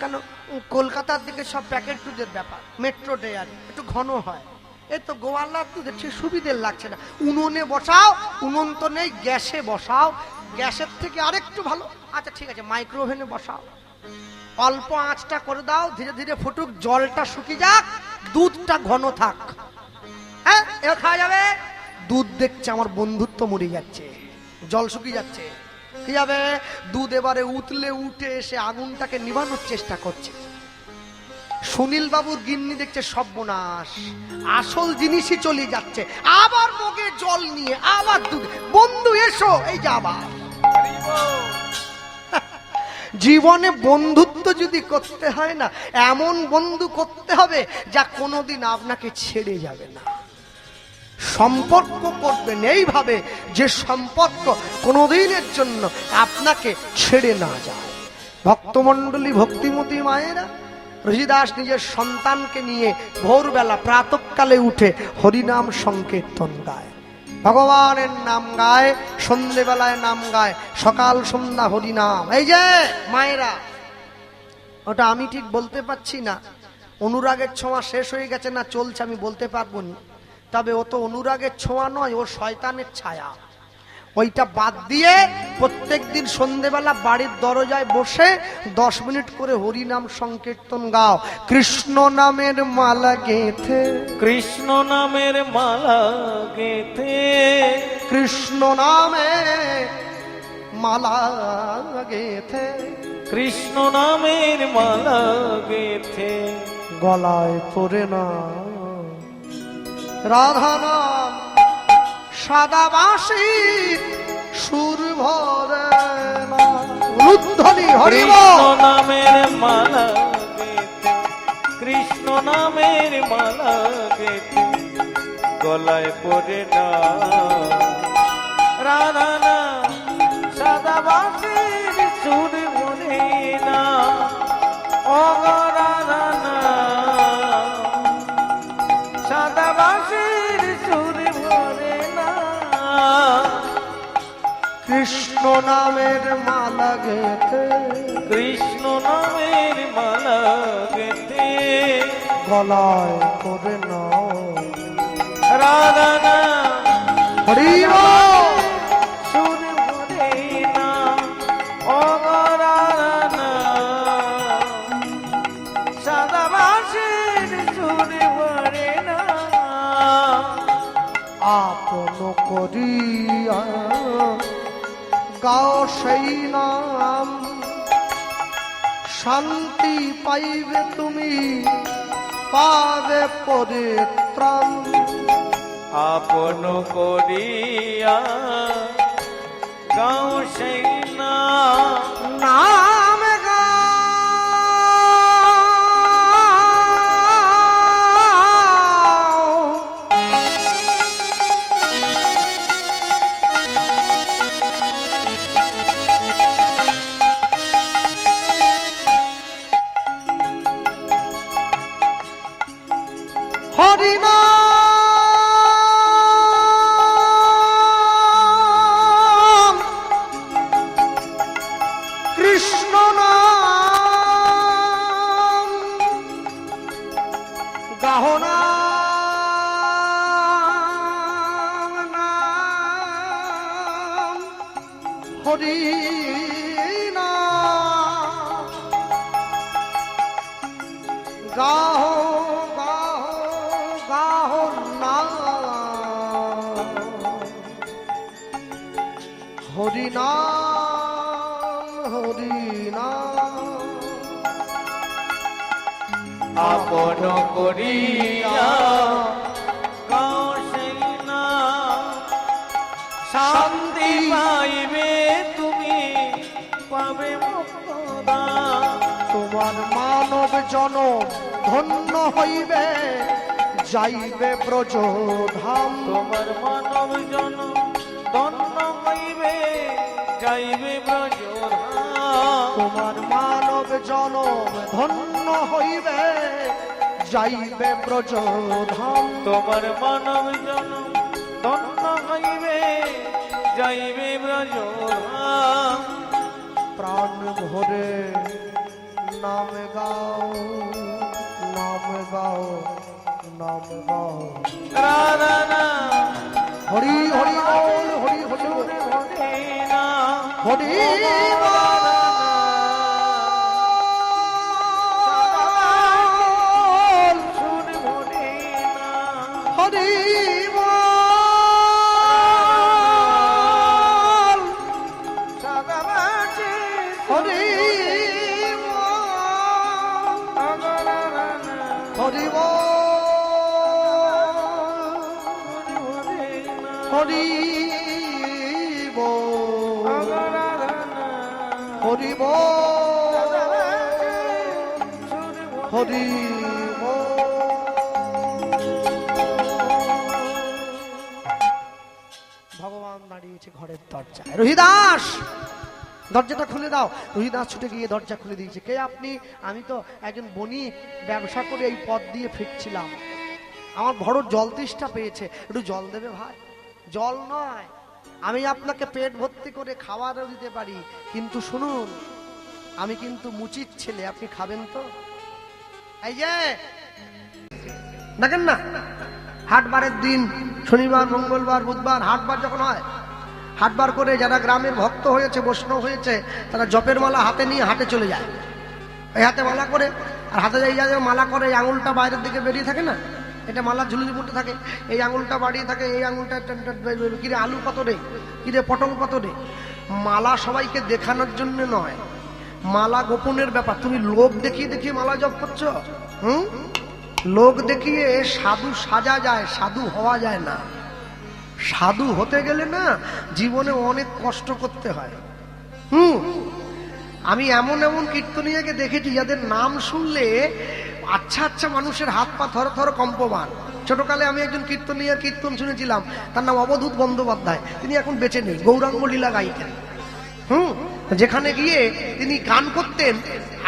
কেন? কলকাতার দিকে সব প্যাকেট দুধের ব্যাপার, মেট্রো ডেয়ারি একটু ঘন হয়। এই তো গোয়ালার দুধের ঠিক সুবিধে লাগছে না। উনুনে বসাও, উনুন তো নেই, গ্যাসে বসাও, গ্যাসের থেকে আরেকটু ভালো। আচ্ছা ঠিক আছে, মাইক্রোওভেনে বসাও, অল্প আঁচটা করে দাও, ধীরে ধীরে ফুটুক, জলটা শুকিয়ে যাক, দুধটা ঘন থাক। হ্যাঁ, এবার খাওয়া যাবে। দুধ দেখছে আমার বন্ধুত্ব মরে যাচ্ছে, জল শুকিয়ে যাচ্ছে, কি যাবে? দুধ এবারে উতলে উঠে এসে আগুনটাকে নিভানোর চেষ্টা করছে। সুনীল বাবুর গিন্নি দেখছে সর্বনাশ, আসল জিনিসই চলে যাচ্ছে। আবার মগে জল নিয়ে আবার দুধ। বন্ধু এসো, এই যে আবার। জীবনে বন্ধুত্ব যদি করতে হয় না, এমন বন্ধু করতে হবে যা কোনোদিন আপনাকে ছেড়ে যাবে না। সম্পর্ক করবেন এইভাবে যে সম্পর্ক কোনোদিনের জন্য আপনাকে ছেড়ে না যায়। ভক্তমণ্ডলী, ভক্তিমতী মায়েরা, রঘুদাস নিজের সন্তানকে নিয়ে ভোরবেলা প্রাতঃকালে উঠে হরিনাম সংকীর্তন গায়, ভগবানের নাম গায়, সন্ধ্যেবেলায় নাম গায়, সকাল সন্ধ্যা হরিনাম। এই যে মায়েরা, ওটা আমি ঠিক বলতে পারছি না, অনুরাগের ছোঁয়া শেষ হয়ে গেছে না চলছে আমি বলতে পারবো না। তবে ও তো অনুরাগের ছোঁয়া নয়, ও শয়তানের ছায়া। ওইটা বাদ দিয়ে প্রত্যেকদিন সন্ধেবেলা বাড়ির দরজায় বসে 10 মিনিট করে হরি নাম সংকীর্তন গাও। কৃষ্ণ নামের মালা গেথে, কৃষ্ণ নামের মালা গেথে, কৃষ্ণ নামে মালা গেথে, কৃষ্ণ নামের মালা গেথে, গলায় পরে না রাধা নাম, সাদা বাঁশি সুর ভরে না। উলুধ্বনি হরি বল। কৃষ্ণ নামের মালা গেথে, কৃষ্ণ নামের মালা গেথে, গলায় পড়ে না রাধা না, সাদা বাঁশির সুর ভরে না, ও গো রাধা না, সাদা বাঁশির সুর ভরে না। কৃষ্ণ নামের মালা গেতে, কৃষ্ণ নামের মালা গেথে, গলায় পরে না রাধা না, হরি বল। সুর ভরে না, ও গো রাধা না, সাদা বাঁশির সুর ভরে না। আপন করিয়া গাও সেই নাম, শান্তি পাইবে তুমি, পাবে পরিত্রাণ। আপন করিয়া গাও সেই নাম, নাম গাও, হরি নাম, কৃষ্ণ নাম, গাহো নাম, নাম হরি নাম, গাহো গাহো গাহো নাম, হরি নাম, হরি নাম। আপন করিয়া গাও সেই নাম, শান্তি পাইবে তুমি, পাবে মোক্ষদা। তোমার মানব জনম ধন্য হইবে, যাইবে ব্রজ ধাম। তোমার মানব জনম ধন্য হইবে, যাইবে ব্রজধাম। তোমার মানব জনম ধন্য হইবে, যাইবে ব্রজ ধাম। তোমার মানব জনম ধন্য হইবে, যাইবে ব্রজধাম। প্রাণ ভরে নাম গাও, নাম গাও, নাম গাও। রাধা না, হরি হরি বল, হরি হরি বল, সুর ভরে না, হরি বল। সুর ভরে না, হরি বল, সাদা বাঁশি হরি বল, হরি বল, হরি বল, হরি বল, হরি বল। ভগবান দাঁড়িয়েছে ঘরের দরজায়। রোহিদাস, দরজাটা খুলে দাও। রোহিদাস ছুটে গিয়ে দরজা খুলে দিয়েছে। কে আপনি? আমি তো একজন বণিক, ব্যবসা করে এই পথ দিয়ে ফিরছিলাম। আমার বড় জল তেষ্টা পেয়েছে, একটু জল দেবে ভাই? জল নয়, আমি আপনাকে পেট ভর্তি করে খাবারও দিতে পারি, কিন্তু শুনুন, আমি কিন্তু মুচির ছেলে, আপনি খাবেন তো? এই যে দেখেন না, হাটবারের দিন শনিবার, মঙ্গলবার, বুধবার হাটবার যখন হয়, হাটবার করে যারা গ্রামের ভক্ত হয়েছে, বৈষ্ণব হয়েছে, তারা জপের মালা হাতে নিয়ে হাটে চলে যায়। এই হাতে মালা করে, আর হাতে যাই যায় মালা করে, এই আঙুলটা বাইরের দিকে বেরিয়ে থাকে না, এটা মালা ঝুলুঝি পড়তে থাকে, এই আঙুলটা বাড়িয়ে থাকে, এই আঙুলটা কিরে আলু কত রে, কিরে পটল কত রে। মালা সবাইকে দেখানোর জন্য নয়, মালা গোপনের ব্যাপার। তুমি লোক দেখিয়ে দেখিয়ে মালা জপ করছো। লোক দেখিয়ে সাধু সাজা যায়, সাধু হওয়া যায় না। সাধু হতে গেলে না জীবনে অনেক কষ্ট করতে হয়। আমি এমন এমন কীর্তনীয়াকে দেখেছি যাদের নাম শুনলে আচ্ছা আচ্ছা মানুষের হাত পা থর থর কম্পমান। ছোটকালে আমি একজন কীর্তনীয়ার কীর্তন শুনেছিলাম, তার নাম অবধূত বন্দ্যোপাধ্যায়। তিনি এখন বেঁচে নেই, গৌরাঙ্গ লীলা গাইতেন। যেখানে গিয়ে তিনি গান করতেন,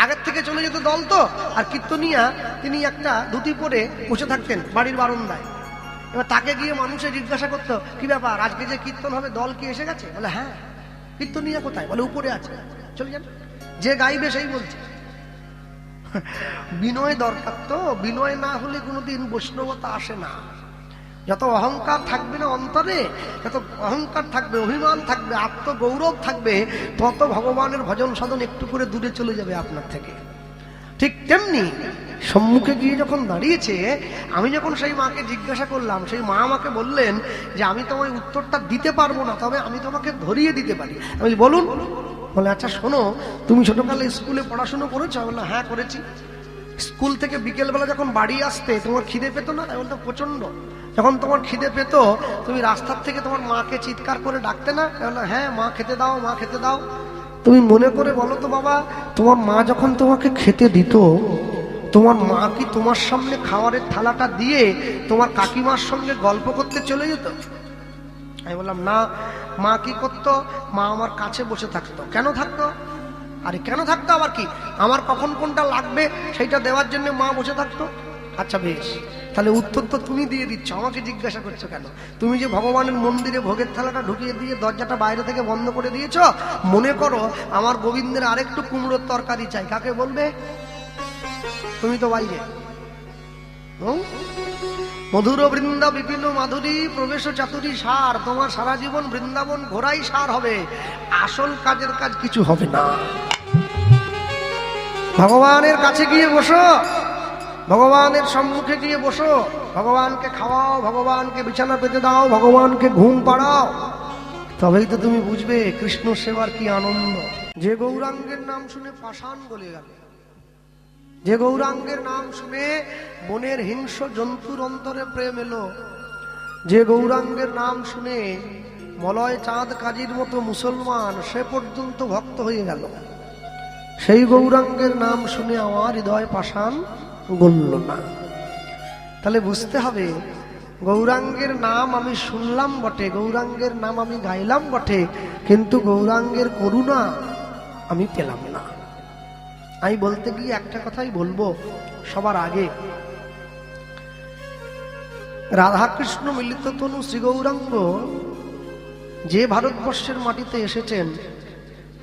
আগের থেকে চলে যেত দল তো, আর কীর্তনিয়া তিনি একটা ধুতি পরে বসে থাকতেন বাড়ির বারান্দায়। এবার তাকে গিয়ে মানুষে জিজ্ঞাসা করতো, কি ব্যাপার আজকে যে কীর্তন হবে, দল কি এসে গেছে? বলে হ্যাঁ। কীর্তনিয়া কোথায়? বলে উপরে আছে, চলে যান। যে গাইবে সেই বলছে। বিনয় দরকার তো, বিনয় না হলে কোনোদিন বৈষ্ণবতা আসে না। যত অহংকার থাকবে না অন্তরে, যত অহংকার থাকবে, অভিমান থাকবে, আত্মগৌরব থাকবে, তত ভগবানের ভজন সাধন একটু করে দূরে চলে যাবে আপনার থেকে। ঠিক তেমনি সম্মুখে গিয়ে যখন দাঁড়িয়েছে, আমি যখন সেই মাকে জিজ্ঞাসা করলাম, সেই মা আমাকে বললেন যে আমি তোমায় উত্তরটা দিতে পারবো না, তবে আমি তোমাকে ধরিয়ে দিতে পারি। আমি বলুন। বলে আচ্ছা শোনো, তুমি ছোটকালে স্কুলে পড়াশুনো করেছো? বললাম হ্যাঁ করেছি। স্কুল থেকে বিকেলবেলা যখন বাড়ি আসতে তোমার খিদে পেত না? বলতো প্রচন্ড। যখন তোমার খিদে পেত, তুমি রাস্তার থেকে তোমার মাকে চিৎকার করে ডাকতে না? বললাম হ্যাঁ, মা খেতে দাও, মা খেতে দাও। তুমি মনে করে বলো তো বাবা, তোমার মা যখন তোমাকে খেতে দিত, তোমার মা কি তোমার সামনে খাবারের থালাটা দিয়ে তোমার কাকিমার সঙ্গে গল্প করতে চলে যেত? আমি বললাম না। মা কি করতো? মা আমার কাছে বসে থাকতো। কেন থাকতো? আরে কেন থাকতো আবার কি, আমার কখন কোনটা লাগবে সেইটা দেওয়ার জন্য মা বসে থাকতো। আচ্ছা বেশ, তাহলে উত্তর তো তুমি দিয়ে দিচ্ছ, আমাকে জিজ্ঞাসা করছো কেন? তুমি যে ভগবানের মন্দিরে ভোগের থালাটা ঢুকিয়ে দিয়ে দরজাটা বাইরে থেকে বন্ধ করে দিয়েছ, মনে করো আমার গোবিন্দের আরেকটু কুমড়োর তরকারি চাই, কাকে বলবে? তুমি তো বাইরে। মধুর বৃন্দা বিপিন মাধুরী প্রবেশ চাতুরী সার, তোমার সারা জীবন বৃন্দাবন ঘোরাই সার হবে, আসল কাজের কাজ কিছু হবে না। ভগবানের কাছে গিয়ে বসো, ভগবানের সম্মুখে গিয়ে বসো, ভগবানকে খাওয়াও, ভগবানকে বিছানা পেতে দাও, ভগবানকে ঘুম পাড়াও, তবেই তো তুমি বুঝবে কৃষ্ণ সেবার কি আনন্দ। যে গৌরাঙ্গের নাম শুনে পাষাণ গলে গেল, যে গৌরাঙ্গের নাম শুনে বনের হিংস্র জন্তুর অন্তরে প্রেম এলো, যে গৌরাঙ্গের নাম শুনে মলয় চাঁদ কাজীর মতো মুসলমান সে পর্যন্ত ভক্ত হয়ে গেল, সেই গৌরাঙ্গের নাম শুনে আমার হৃদয় পাষাণ গলল না। তাহলে বুঝতে হবে, গৌরাঙ্গের নাম আমি শুনলাম বটে, গৌরাঙ্গের নাম আমি গাইলাম বটে, কিন্তু গৌরাঙ্গের করুণা আমি পেলাম না। আমি বলতে গিয়ে একটা কথাই বলবো সবার আগে, রাধাকৃষ্ণ মিলিত তনু শ্রী গৌরাঙ্গ যে ভারতবর্ষের মাটিতে এসেছেন,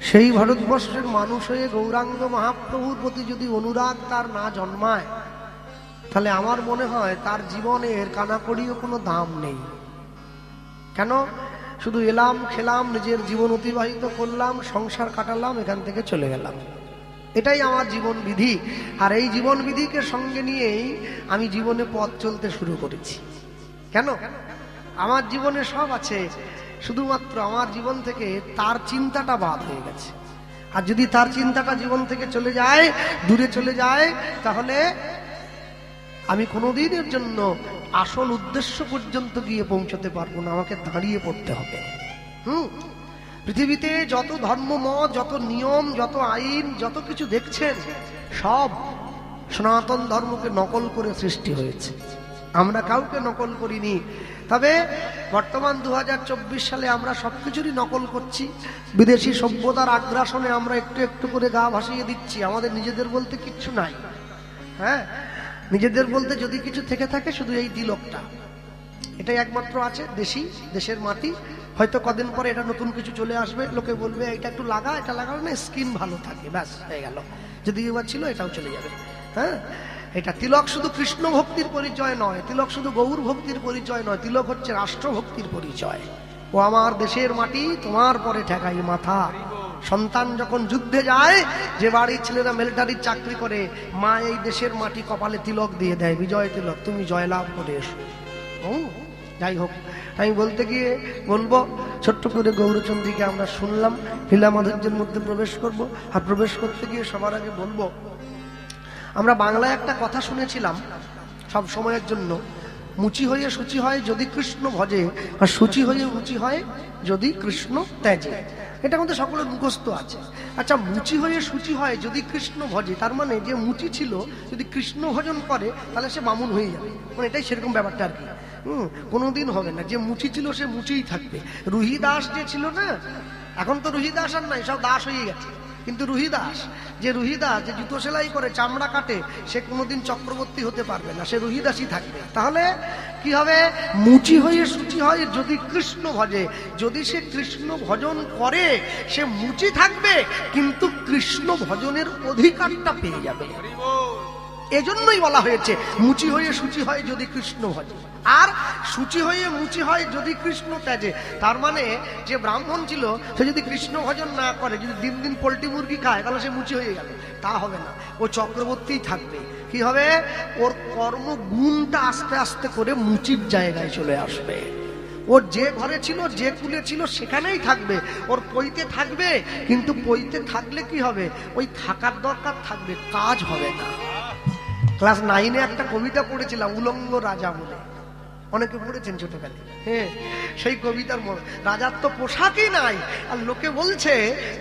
সেই ভারতবর্ষের মানুষ হয়ে গৌরাঙ্গ মহাপ্রভুর প্রতি যদি অনুরাগ তার না জন্মায়, তাহলে আমার মনে হয় তার জীবনের কানাকড়িও কোনো দাম নেই। কেন? শুধু এলাম, খেলাম, নিজের জীবন অতিবাহিত করলাম, সংসার কাটালাম, এখান থেকে চলে গেলাম, এটাই আমার জীবন বিধি। আর এই জীবন বিধিকে সঙ্গে নিয়েই আমি জীবনে পথ চলতে শুরু করেছি। কেন? আমার জীবনে সব আছে, শুধুমাত্র আমার জীবন থেকে তার চিন্তাটা বাদ হয়ে গেছে। আর যদি তার চিন্তাটা জীবন থেকে চলে যায়, দূরে চলে যায়, তাহলে আমি কোনোদিনের জন্য আসল উদ্দেশ্য পর্যন্ত গিয়ে পৌঁছতে পারবো না, আমাকে দাঁড়িয়ে পড়তে হবে। পৃথিবীতে যত ধর্মমত, যত নিয়ম, যত আইন, যত কিছু দেখছেন, সব সনাতন ধর্মকে নকল করে সৃষ্টি হয়েছে, আমরা কাউকে নকল করিনি। তবে বর্তমান 2024 সালে আমরা সবকিছুরই নকল করছি। বিদেশি সভ্যতার আগ্রাসনে আমরা একটু একটু করে গা ভাসিয়ে দিচ্ছি, আমাদের নিজেদের বলতে কিচ্ছু নাই। হ্যাঁ, নিজেদের বলতে যদি কিছু থেকে থাকে শুধু এই তিলকটা, এটাই একমাত্র আছে, দেশি, দেশের মাটি, হয়তো কদিন পরে এটা নতুন কিছু চলে আসবে, লোকে বলবে এটা একটু লাগা, এটা লাগালে না স্কিন ভালো থাকে, ব্যাস হয়ে গেল। যদি এবার ছিল এটাও চলে যাবে। হ্যাঁ, এটা তিলক শুধু কৃষ্ণ ভক্তির পরিচয় নয়, তিলক শুধু গৌর ভক্তির পরিচয় নয়, তিলক হচ্ছে রাষ্ট্র ভক্তির পরিচয়। ও আমার দেশের মাটি, তোমার পরে ঠেকাই মাথা। সন্তান যখন যুদ্ধে যায়, যে বাড়ির ছেলেরা মিলিটারির চাকরি করে, মা এই দেশের মাটি কপালে তিলক দিয়ে দেয়, বিজয় তিলক, তুমি জয়লাভ করে এসো। ও যাই হোক, আমি বলতে গিয়ে বলবো, ছোট্ট করে গৌরচন্দ্রীকে আমরা শুনলাম, লীলা মাধুর্যের মধ্যে প্রবেশ করব। আর প্রবেশ করতে গিয়ে সবার আগে বলবো, আমরা বাংলায় একটা কথা শুনেছিলাম সব সময়ের জন্য, মুচি হয়ে সূচি হয় যদি কৃষ্ণ ভজে, আর সূচি হয়ে মুচি হয় যদি কৃষ্ণ ত্যাজে। এটা আমাদের সকলের মুখস্থ আছে। আচ্ছা, মুচি হয়ে সূচি হয় যদি কৃষ্ণ ভজে, তার মানে যে মুচি ছিল যদি কৃষ্ণ ভজন করে তাহলে সে বামুন হয়ে যাবে, মানে এটাই সেরকম ব্যাপারটা আর কি। কোনোদিন হবে না, যে মুচি ছিল সে মুচিই থাকবে। রুহি দাস যে ছিল না, এখন তো রুহি দাস আর নাই, সব দাস হয়ে গেছে। কিন্তু রুহিদাস, যে রুহিদাস যে জুতো সেলাই করে চামড়া কাটে, সে কোনোদিন চক্রবর্তী হতে পারবে না, সে রুহিদাসই থাকবে। তাহলে কি হবে? মুচি হয়ে সূচি হয় যদি কৃষ্ণ ভজে। যদি সে কৃষ্ণ ভজন করে সে মুচি থাকবে, কিন্তু কৃষ্ণ ভজনের অধিকারটা পেয়ে যাবে। এজন্যই বলা হয়েছে মুচি হয়ে সূচি হয় যদি কৃষ্ণ ভজে, আর সূচি হয়ে মুচি হয় যদি কৃষ্ণ ত্যাজে। তার মানে যে ব্রাহ্মণ ছিল সে যদি কৃষ্ণ ভজন না করে, যদি দিন দিন পোল্ট্রি মুরগি খায়, তাহলে সে মুচি হয়ে গেল, তা হবে না, ও চক্রবর্তীই থাকবে। কি হবে? ওর কর্মগুণটা আস্তে আস্তে করে মুচির জায়গায় চলে আসবে। ওর যে ঘরে ছিল, যে কুলে ছিল, সেখানেই থাকবে, ওর পইতে থাকবে। কিন্তু পইতে থাকলে কি হবে? ওই থাকার দরকার থাকবে, কাজ হবে না। ক্লাস 9-এ একটা কবিতা পড়েছিলাম, উলঙ্গ রাজা বলে, অনেকে পড়েছেন ছোটকালে। হ্যাঁ, সেই কবিতার রাজার তো পোশাকই নাই, আর লোকে বলছে,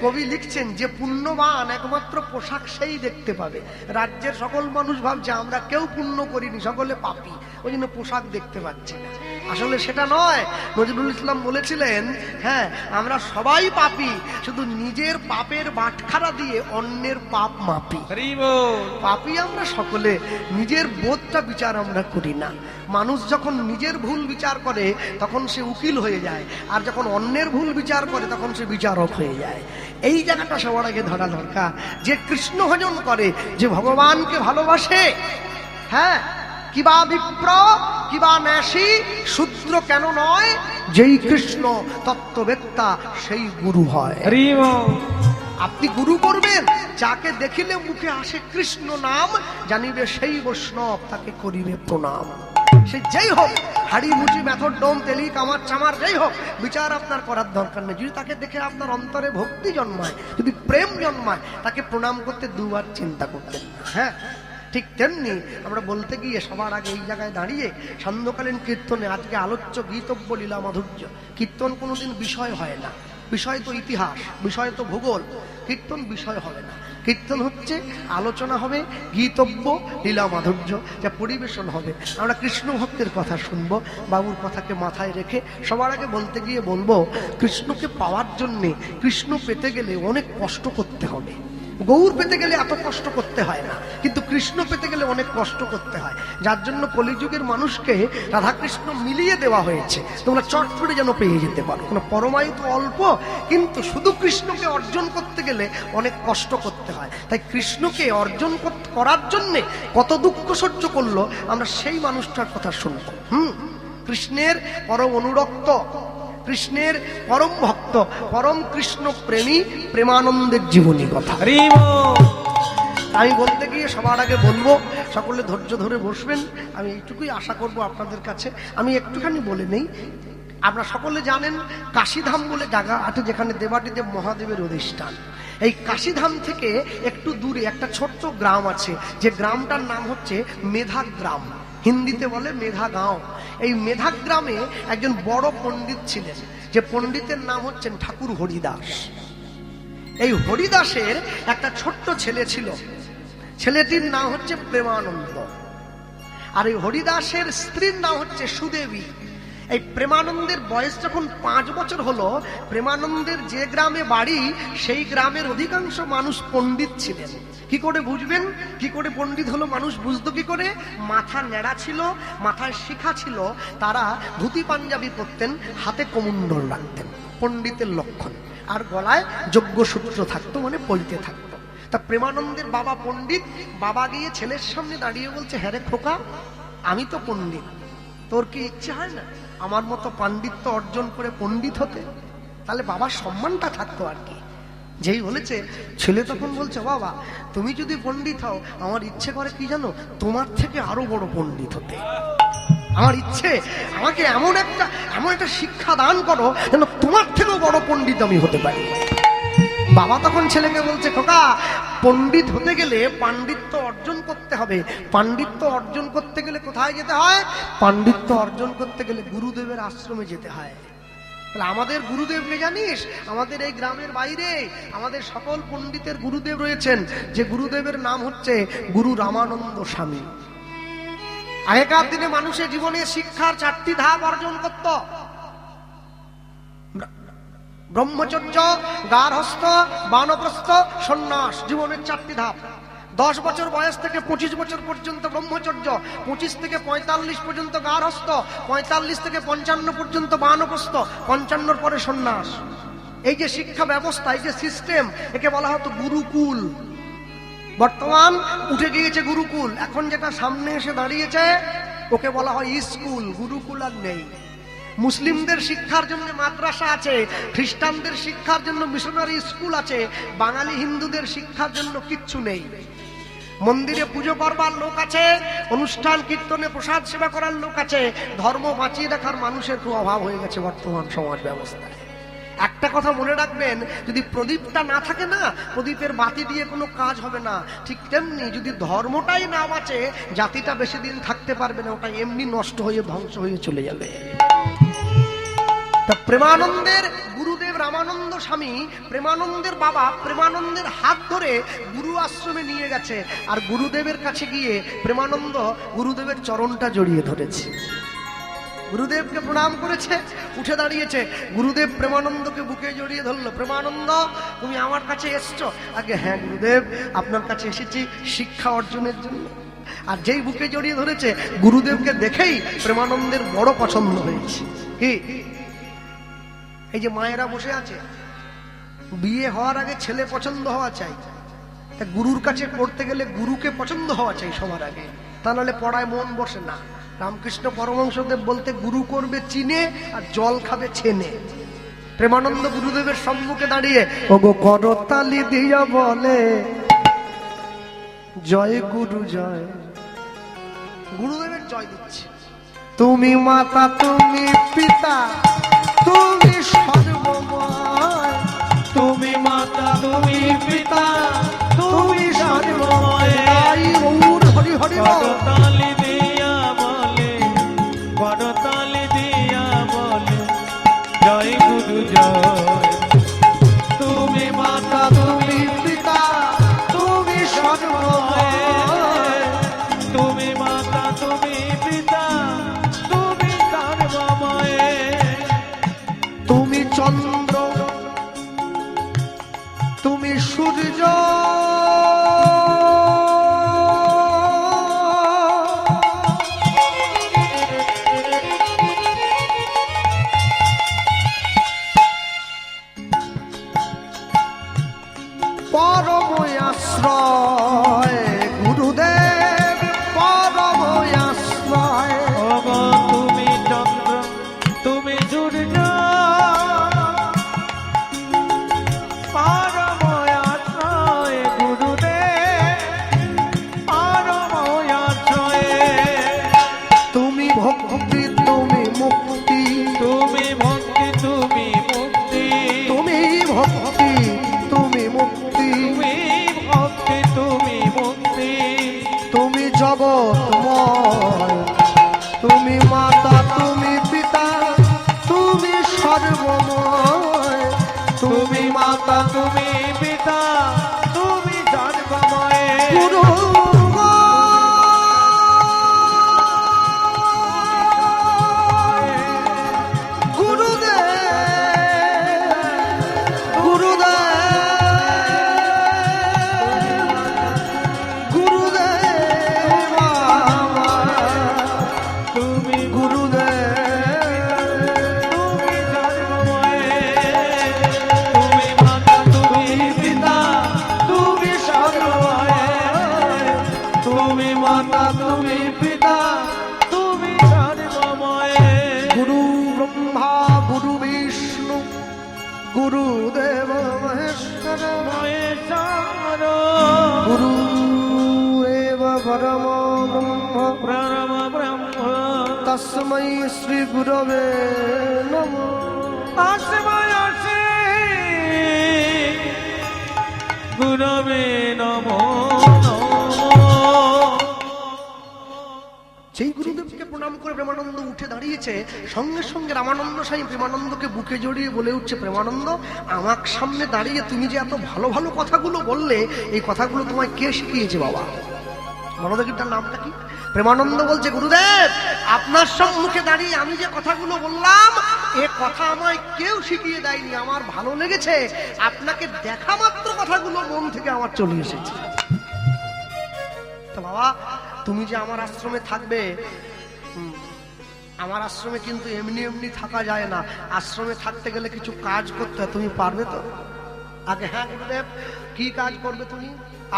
কবি লিখছেন যে পুণ্যবান একমাত্র পোশাক সেই দেখতে পাবে। রাজ্যের সকল মানুষ ভাবছে আমরা কেউ পুণ্য করিনি, সকলে পাপী, ওই জন্য পোশাক দেখতে পাচ্ছি না। আসলে সেটা নয়। নজরুল ইসলাম বলেছিলেন, হ্যাঁ আমরা সবাই পাপী, শুধু নিজের পাপের বাটখারা দিয়ে অন্যের পাপ মাপি। পাপী আমরা সকলে, নিজের বোধটা বিচার আমরা করি না। মানুষ যখন নিজের ভুল বিচার করে তখন সে উকিল হয়ে যায়, আর যখন অন্যের ভুল বিচার করে তখন সে বিচারক হয়ে যায়। এই জায়গাটা সবার আগে ধরা দরকার। যে কৃষ্ণ ভজন করে, যে ভগবানকে ভালোবাসে, হ্যাঁ, কিবা বিপ্র কিবা ন্যাসী শূদ্র কেন নয়, যেই কৃষ্ণ তত্ত্ববেত্তা সেই গুরু হয়। আপনি গুরু করবেন, যাকে দেখিলে মুখে আসে কৃষ্ণ নাম, জানিবে সেই বৈষ্ণব, তাকে করিবে প্রণাম। সে যেই হোক, হাড়ি মুচি মেথর ডোম তেলি কামার চামার যেই হোক, বিচার আপনার করার দরকার নেই। যদি তাকে দেখে আপনার অন্তরে ভক্তি জন্মায়, যদি প্রেম জন্মায়, তাকে প্রণাম করতে দুবার চিন্তা করতেন। হ্যাঁ, ঠিক তেমনি আমরা বলতে গিয়ে সবার আগে এই জায়গায় দাঁড়িয়ে সান্ধ্যকালীন কীর্তনে আজকে আলোচ্য গীতব্য লীলা মাধুর্য। কীর্তন কোনোদিন বিষয় হয় না, বিষয় তো ইতিহাস, বিষয় তো ভূগোল, কীর্তন বিষয় হবে না। কীর্তন হচ্ছে আলোচনা হবে, গীতব্য লীলা মাধুর্য যা পরিবেশন হবে। আমরা কৃষ্ণ ভক্তের কথা শুনবো, বাবুর কথাকে মাথায় রেখে। সবার আগে বলতে গিয়ে বলবো, কৃষ্ণকে পাওয়ার জন্যে, কৃষ্ণ পেতে গেলে অনেক কষ্ট করতে হবে। গৌর পেতে গেলে এত কষ্ট করতে হয় না, কিন্তু কৃষ্ণ পেতে গেলে অনেক কষ্ট করতে হয়। যার জন্য কলিযুগের মানুষকে রাধাকৃষ্ণ মিলিয়ে দেওয়া হয়েছে, তোমরা চট করে যেন পেয়ে যেতে পারো। কোনো পরমায়ু তো অল্প, কিন্তু শুধু কৃষ্ণকে অর্জন করতে গেলে অনেক কষ্ট করতে হয়। তাই কৃষ্ণকে অর্জন করার জন্যে কত দুঃখ সহ্য করলো, আমরা সেই মানুষটার কথা শুনবো। কৃষ্ণের পরম অনুরক্ত, কৃষ্ণের পরম ভক্ত, পরম কৃষ্ণ প্রেমী, প্রেমানন্দের জীবনী কথা। আমি বলতে গিয়ে সবার আগে বলবো, সকলে ধৈর্য ধরে বসবেন। আমি এইটুকুই আশা করব আপনাদের কাছে। আমি একটুখানি বলে নেই, আপনারা সকলে জানেন কাশীধাম বলে জায়গা আছে, যেখানে দেবাদিদেব মহাদেবের অধিষ্ঠান। এই কাশীধাম থেকে একটু দূরে একটা ছোট্ট গ্রাম আছে, যে গ্রামটার নাম হচ্ছে মেধা গ্রাম, হিন্দিতে বলে মেধা গাঁও। এই মেধা গ্রামে একজন বড় পণ্ডিত ছিলেন, যে পণ্ডিতের নাম হচ্ছেন ঠাকুর হরিদাস। এই হরিদাসের একটা ছোট্ট ছেলে ছিল, ছেলেটির নাম হচ্ছে প্রেমানন্দ। আর এই হরিদাসের স্ত্রীর নাম হচ্ছে সুদেবী। এই প্রেমানন্দের বয়স যখন 5 বছর হলো, প্রেমানন্দের যে গ্রামে বাড়ি সেই গ্রামের অধিকাংশ মানুষ পণ্ডিত ছিলেন। কি করে বুঝবেন কি করে পণ্ডিত হলো মানুষ বুঝতো কি করে? মাথা নেড়া ছিল, মাথায় শিখা ছিল, তারা ধুতি পাঞ্জাবি পরতেন, হাতে কমণ্ডল রাখতেন, পণ্ডিতের লক্ষণ, আর গলায় যজ্ঞসূত্র থাকতো, মানে পইতে থাকতো। তা প্রেমানন্দের বাবা পণ্ডিত, বাবা গিয়ে ছেলের সামনে দাঁড়িয়ে বলছে, হ্যাঁ রে খোকা, আমি তো পণ্ডিত, তোর কি ইচ্ছে হয় না আমার মতো পাণ্ডিত্য অর্জন করে পণ্ডিত হতে? তাহলে বাবার সম্মানটা থাকতো আর কি। যেই বলেছে, ছেলে তখন বলছে, বাবা তুমি যদি পণ্ডিত হও, আমার ইচ্ছে করে কি জানো, তোমার থেকে আরো বড় পণ্ডিত হতে। আমার ইচ্ছে, আমাকে এমন একটা শিক্ষা দান করো যেন তোমার থেকেও বড় পণ্ডিত আমি হতে পারি। বাবা তখন ছেলেকে বলছে, খোকা, পণ্ডিত হতে গেলে পাণ্ডিত্য অর্জন করতে হবে। পাণ্ডিত্য অর্জন করতে গেলে কোথায় যেতে হয়? পাণ্ডিত্য অর্জন করতে গেলে গুরুদেবের আশ্রমে যেতে হয়। তাহলে আমাদের গুরুদেবকে জানিস? আমাদের এই গ্রামের বাইরে আমাদের সকল পণ্ডিতের গুরুদেব রয়েছেন, যে গুরুদেবের নাম হচ্ছে গুরু রামানন্দ স্বামী। আগেকার দিনে মানুষের জীবনে শিক্ষার 4টি ধাপ অর্জন করত: ব্রহ্মচর্য, গার্হস্থ, বানপ্রস্থ, সন্ন্যাস। জীবনের 4টি ধাপ। 10 বছর বয়স থেকে 25 বছর পর্যন্ত ব্রহ্মচর্য, 25 থেকে 45 পর্যন্ত গার্হস্থ, 45 থেকে 55 পর্যন্ত বানপ্রস্থ, 55 পরে সন্ন্যাস। এই যে শিক্ষা ব্যবস্থা, এই যে সিস্টেম, একে বলা হতো গুরুকুল। বর্তমান উঠে গিয়েছে গুরুকুল। এখন যেটা সামনে এসে দাঁড়িয়েছে ওকে বলা হয় স্কুল। গুরুকুল আর নেই। মুসলিমদের শিক্ষার জন্য মাদ্রাসা আছে, খ্রিস্টানদের শিক্ষার জন্য মিশনারি স্কুল আছে, বাঙালি হিন্দুদের শিক্ষার জন্য কিচ্ছু নেই। মন্দিরে পুজো করবার লোক আছে, অনুষ্ঠান কীর্তনে প্রসাদ সেবা করার লোক আছে, ধর্ম বাঁচিয়ে রাখার মানুষের খুব অভাব হয়ে গেছে বর্তমান সমাজ ব্যবস্থায়। একটা কথা মনে রাখবেন, যদি প্রদীপটা না থাকে না, প্রদীপের বাতি দিয়ে কোনো কাজ হবে না। ঠিক তেমনি যদি ধর্মটাই না বাঁচে, জাতিটা বেশি দিন থাকতে পারবে না, ওটা এমনি নষ্ট হয়ে ধ্বংস হয়ে চলে যাবে। তা প্রেমানন্দের গুরুদেব রামানন্দ স্বামী, প্রেমানন্দের বাবা প্রেমানন্দের হাত ধরে গুরু আশ্রমে নিয়ে গেছে, আর গুরুদেবের কাছে গিয়ে প্রেমানন্দ গুরুদেবের চরণটা জড়িয়ে ধরেছে, গুরুদেবকে প্রণাম করেছে, উঠে দাঁড়িয়েছে। গুরুদেব প্রেমানন্দকে বুকে জড়িয়ে ধরলো। প্রেমানন্দ, তুমি আমার কাছে এসছো? আগে হ্যাঁ গুরুদেব, আপনার কাছে এসেছি শিক্ষা অর্জনের জন্য। আর যেই বুকে জড়িয়ে ধরেছে, গুরুদেবকে দেখেই প্রেমানন্দের বড় পছন্দ হয়েছে। কি, এই যে মায়েরা বসে আছে, বিয়ে হওয়ার আগে ছেলে পছন্দ হওয়া চাই, তা গুরুর কাছে পড়তে গেলে গুরুকে পছন্দ হওয়া চাই সবার আগে, তা নাহলে পড়ায় মন বসে না। রামকৃষ্ণ পরমহংসদেব বলতে, গুরু করবে চিনে আর জল খাবে ছেনে। প্রেমানন্দ গুরুদেবের সম্মুখে দাঁড়িয়ে ওগো করতালি দিয়া বলে, জয় গুরু জয়। গুরুদেবের জয় দিচ্ছে। তুমি মাতা, তুমি পিতা, তুমি সর্বময়, তুমি মাতা, তুমি পিতা, তুমি সর্বময়। হরি হরি করতালি দিয়া বলে, করতালি দিয়া বলে, জয় গুরু জয়। তুমি মাতা, তুমি পিতা, তুমি সর্বময়, তুমি মাতা, তুমি পিতা, তুমি সর্বময়। তুমি চন্দ্র, তুমি সূর্য, পরম আশ্রয় গুরুদেব, পরম আশ্রয়। ওগো তুমি চন্দ্র, তুমি সূর্য, পরম আশ্রয় গুরুদেব, পরম আশ্রয়। তুমি ভক্তি, তুমি মুক্তি, তুমি ভক্তি, তুমি মুক্তি, তুমি ভক্তি, তুমি মুক্তি, তুমি ভক্তি, তুমি মুক্তি। তুমি জগৎময়, তুমি মাতা, তুমি পিতা, তুমি সর্বময়, তুমি মাতা, তুমি পিতা, তুমি সর্বময়। গুরু তস্मै শ্রী গুরবে নমঃ। তস্मै শ্রী গুরবে নমো নমঃ। যেই গুরুদেবকে প্রণাম করে প্রেমানন্দ উঠে দাঁড়িয়েছে, সঙ্গে সঙ্গে রামানন্দ স্বামী প্রেমানন্দকে বুকে জড়িয়ে বলে উঠছে, প্রেমানন্দ আমার সামনে দাঁড়িয়ে তুমি যে এত ভালো ভালো কথাগুলো বললে, এই কথাগুলো তোমায় কে শিখিয়েছে বাবা? মনোদেবীটার নামটা কি? প্রেমানন্দ বলছে, গুরুদেব আপনার সম্মুখে দাঁড়িয়ে আমি যে কথাগুলো বললাম, এ কথা আমায় কেউ শিখিয়ে দেয়নি, আমার ভালো লেগেছে, আপনাকে দেখা মাত্র কথাগুলো মন থেকে আমার চলে এসেছে। তো বাবা তুমি যে আমার আশ্রমে থাকবে, আমার আশ্রমে কিন্তু এমনি এমনি থাকা যায় না, আশ্রমে থাকতে গেলে কিছু কাজ করতে হয়, তুমি পারবে তো? আগে হ্যাঁ গুরুদেব, কি কাজ করবে তুমি?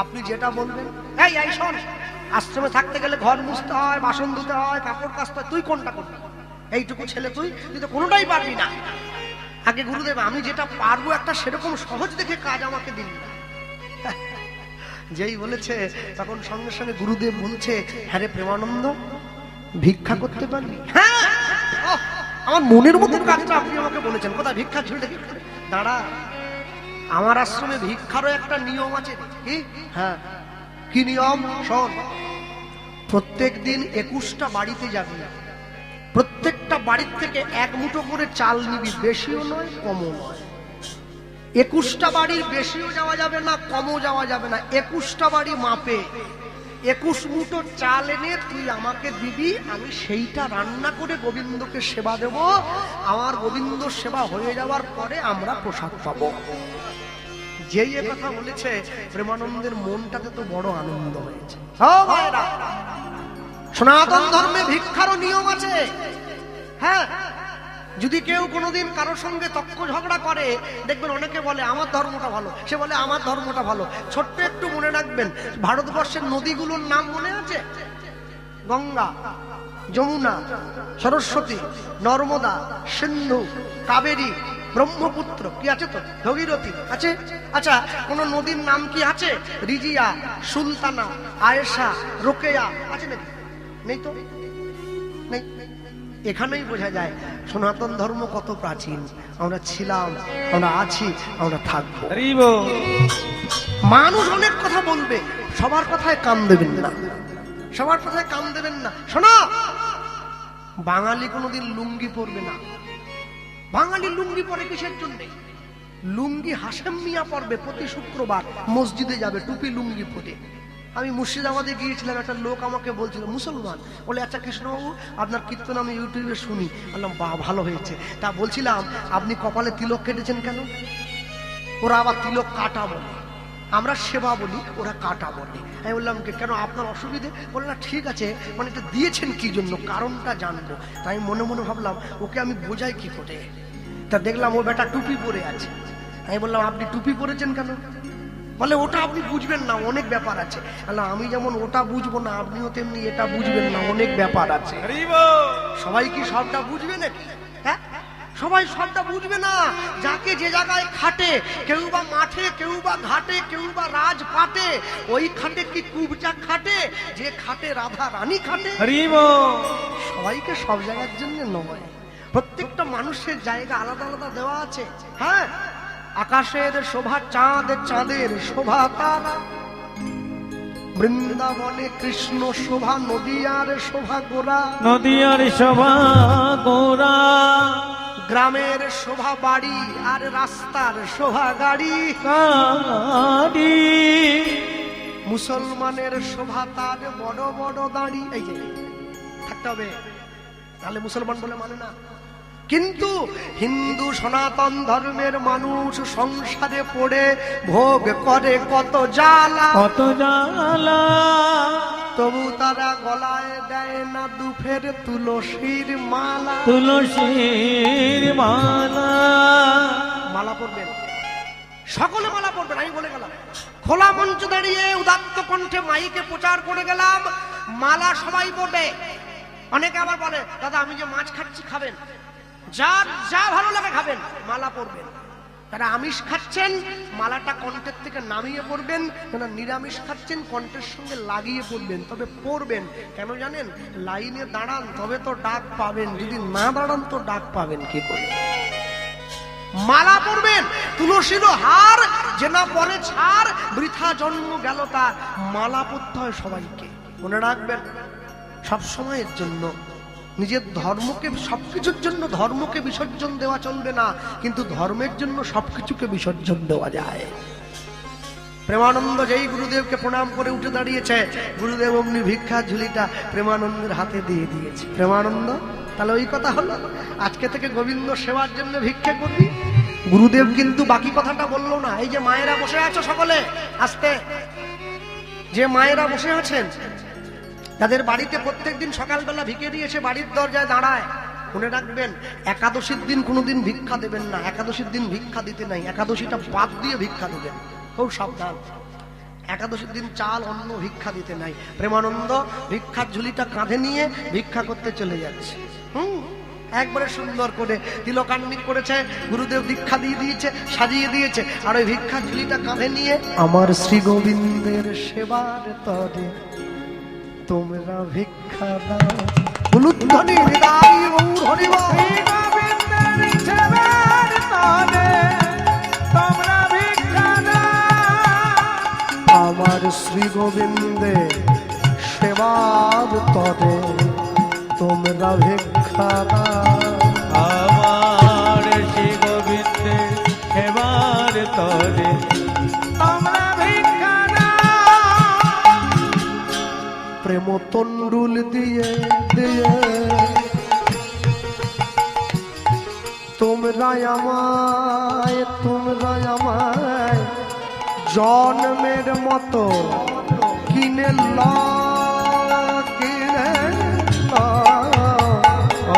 আপনি যেটা বলবেন। এই শোন, আশ্রমে থাকতে গেলে ঘর মুছতে হয়, বাসন ধুতে হয়, কাপড় কাচতে হয়, তুই কোনটা করবি? এইটুকু ছেলে তুই তো কোনোটাই পারবি না। আগে গুরুদেব আমি যেটা পারবো একটা সেরকম সহজ দেখে কাজ আমাকে দিন না। যেই বলেছে তখন সঙ্গে সঙ্গে গুরুদেব বলছে, হ্যাঁ রে প্রেমানন্দ, ভিক্ষা করতে পারবি? হ্যাঁ, আমার মনের মতন কাজটা আপনি আমাকে বলেছেন। কোথায় ভিক্ষা ঝুল দেখি? দাঁড়া, আমার আশ্রমে ভিক্ষারও একটা নিয়ম আছে। কি? হ্যাঁ, কি নিয়ম? শোন, প্রত্যেক দিন 21টা বাড়িতে যাবি, প্রত্যেকটা বাড়ির থেকে এক মুঠো করে চাল নিবি, বেশিও নয় কমও নয়। 21টা বাড়ির বেশিও যাওয়া যাবে না, কমও যাওয়া যাবে না, 21টা বাড়ি মাপে 21 মুঠো চাল এনে তুই আমাকে দিবি, আমি সেইটা রান্না করে গোবিন্দকে সেবা দেব। আমার গোবিন্দ সেবা হয়ে যাওয়ার পরে আমরা প্রসাদ পাবো। যেই এ কথা বলেছে প্রেমানন্দের মনটাতে তো বড় আনন্দ হয়েছে। সনাতন ধর্মে ভিক্ষারও নিয়ম আছে। হ্যাঁ, যদি কেউ কোনোদিন কারোর সঙ্গে তক্ক ঝগড়া করে, দেখবেন অনেকে বলে আমার ধর্মটা ভালো, সে বলে আমার ধর্মটা ভালো। ছোট্ট একটু মনে রাখবেন, ভারতবর্ষের নদীগুলোর নাম মনে আছে? গঙ্গা, যমুনা, সরস্বতী, নর্মদা, সিন্ধু, কাবেরী, ব্রহ্মপুত্র, কি আছে তো? ভগীরথী আছে। আচ্ছা, কোন নদীর নাম কি আছে? রিজিয়া, সুলতানা, আয়েশা, রোকেয়া আছে নাকি? নেই তো, নেই। এখানেই বোঝা যায় সনাতন ধর্ম কত প্রাচীন। আমরা ছিলাম, আমরা আছি, আমরা থাকবো। মানুষ অনেক কথা বলবে, সবার কথায় কান দেবেন না, সবার কথায় কান দেবেন না। শোনো, বাঙালি কোনোদিন লুঙ্গি পরবে না। বাঙালি লুঙ্গি পরে কিসের জন্য? লুঙ্গি হাশেম মিয়া পরবে, প্রতি শুক্রবার মসজিদে যাবে টুপি লুঙ্গি পরে। আমি মুর্শিদাবাদে গিয়েছিলাম, একটা লোক আমাকে বলছিল, মুসলমান, বলে আচ্ছা কৃষ্ণবাবু আপনার কীর্তন আমি ইউটিউবে শুনি। বললাম বাহ, ভালো হয়েছে। তা বলছিলাম আপনি কপালে তিলক কেটেছেন কেন? ওরা আবার তিলক কাটা বলে, আমরা সেবা বলি, ওরা কাটা বলে। আমি বললাম কেন, আপনার অসুবিধে? বলে না, ঠিক আছে, মানে এটা দিয়েছেন কি জন্য, কারণটা জানবো। তাই আমি মনে মনে ভাবলাম ওকে আমি বোঝাই কি করে। তা দেখলাম ও বেটা টুপি পরে আছে। আমি বললাম আপনি টুপি পরেছেন কেন? বলে ওটা আপনি বুঝবেন না, অনেক ব্যাপার আছে। আমি যেমন ওটা বুঝবো না, আপনিও তেমনি এটা বুঝবেন না, অনেক ব্যাপার আছে। সবাই কি সবটা বুঝবে নাকি? হ্যাঁ, সবাই সবটা বুঝবে না। যাকে যে জায়গায় খাটে, কেউ বা মাঠে, কেউ বা ঘাটে, কেউ বা রাজপাটে, ওই খাটে কি কুবজা খাটে, যে খাটে রাধা রানী খাটে। সবাইকে সব জায়গার জন্য নয়, প্রত্যেকটা মানুষের জায়গা আলাদা আলাদা দেওয়া আছে। হ্যাঁ, আকাশের শোভা চাঁদ, চাঁদের শোভা তারা, বৃন্দাবনে কৃষ্ণ শোভা, নদিয়ার শোভা গোরা, নদিয়ার শোভা গোরা, গ্রামের শোভা বাড়ি, আর রাস্তার শোভা গাড়ি। মুসলমানের শোভা তার বড় বড় দাড়ি। এই যে থাকতে হবে, তাহলে মুসলমান বলে মানে না। কিন্তু হিন্দু সনাতন ধর্মের মানুষ সংসারে পড়ে ভোগ করে কত জ্বালা, কত জ্বালা, তবু তারা গলায় দেয় না দুফের তুলসীর মালা। তুলসীর মালা, মালা পরবেন, সকলে মালা পরবেন। আমি বলে গেলাম, খোলা মঞ্চ দাঁড়িয়ে উদাত্ত কণ্ঠে মাইকে প্রচার করে গেলাম, মালা সবাই পরবে। অনেকে আবার বলে দাদা আমি যে মাছ খাচ্ছি খাবেন, যার যা ভালো লাগে খাবেন, মালা পরবেন। যারা আমিষ খাচ্ছেন মালাটা কণ্ঠের থেকে নামিয়ে পড়বেন, যারা নিরামিষ খাচ্ছেন কণ্ঠের সঙ্গে লাগিয়ে পড়বেন, তবে পড়বেন কেন জানেন? লাইনে দাঁড়ান তবে তো ডাক পাবেন, যদি না দাঁড়ান তো ডাক পাবেন কি করে? মালা পড়বেন, তুলসীর হার যে না পরে ছাড়, বৃথা জন্ম গেল তার। মালা পড়তে হয় সবাইকে, মনে রাখবেন সব সময়ের জন্য। নিজের ধর্মকে, সবকিছুর জন্য ধর্মকে বিসর্জন দেওয়া চলবে না, কিন্তু ধর্মের জন্য সবকিছুকে বিসর্জন দেওয়া যায়। প্রেমানন্দ যেই গুরুদেবকে প্রণাম করে উঠে দাঁড়িয়েছে, গুরুদেব অমনি ভিক্ষা ঝুলিটা প্রেমানন্দের হাতে দিয়ে দিয়েছে। প্রেমানন্দ তাহলে ওই কথা হলো, আজকে থেকে গোবিন্দ সেবার জন্য ভিক্ষা করবি। গুরুদেব কিন্তু বাকি কথাটা বললো না। এই যে মায়েরা বসে আছো সকলে আস্তে, যে মায়েরা বসে আছেন তাদের বাড়িতে প্রত্যেকদিন সকালবেলা ভিখারি এসে বাড়ির দরজায় দাঁড়ায়, মনে রাখবেন একাদশীর দিন কোনোদিন ভিক্ষা দেবেন না। একাদশীর দিন ভিক্ষা দিতে নাই, একাদশীটা বাদ দিয়ে ভিক্ষা দেবেন, খুব সাবধান। একাদশীর দিন চাল অন্ন ভিক্ষা দিতে নাই। প্রেমানন্দ ভিক্ষার ঝুলিটা কাঁধে নিয়ে ভিক্ষা করতে চলে যাচ্ছে। একবারে সুন্দর করে তিলকান্বিত করেছে, গুরুদেব দীক্ষা দিয়ে দিয়েছে, সাজিয়ে দিয়েছে, আর ওই ভিক্ষার ঝুলিটা কাঁধে নিয়ে আমার শ্রী গোবিন্দের সেবার তরে তোমরা ভিক্ষা দাও। বুলুধ্বনি হৃদয় গৌর হরিবল। আমার শ্রী গোবিন্দের সেবার তরে তোমরা ভিক্ষা দাও। আমার শ্রী গোবিন্দের সেবার তরে তোমরা ভিক্ষা দাও। প্রেম তন্ডুল দিয়ে দিয়ে তোমরা আমায় জন্মের মতো কিনে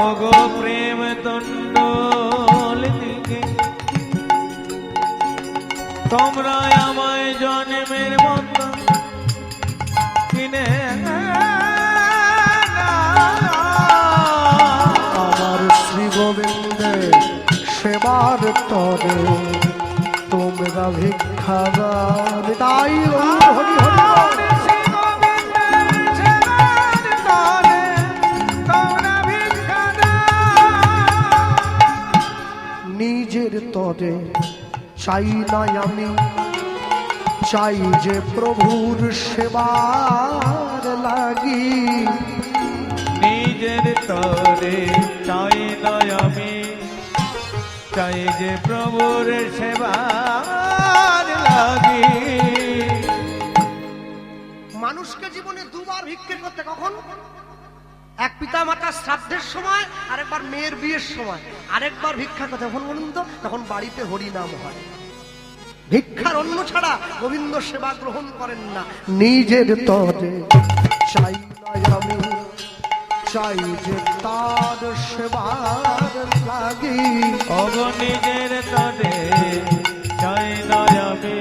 ওগো প্রেম তন্ডুল দিকে তোমরা আমায় জন্মের মতো কিনে আমার শ্রী গোবিন্দের সেবার তরে তোমরা ভিক্ষা দাও। তাই হরি হরি নিজের তরে চাই না আমি, চাই যে প্রভুর সেবার লাগি। নিজের তরে চাই না আমি, চাই যে প্রভুর সেবার লাগি। মানুষকে জীবনে দুবার ভিক্ষে করতে, কখন? এক পিতা মাতার শ্রাদ্ধের সময়, আরেকবার মেয়ের বিয়ের সময়। আরেকবার ভিক্ষা করতে কখন বলুন তো? তখন বাড়িতে হরিনাম হয়। ভিক্ষার অন্য ছাড়া গোবিন্দ সেবা গ্রহণ করেন না। নিজের তরে চাই না আমি, চাই যে তার সেবার লাগি। ওগো নিজের তরে চাই না আমি,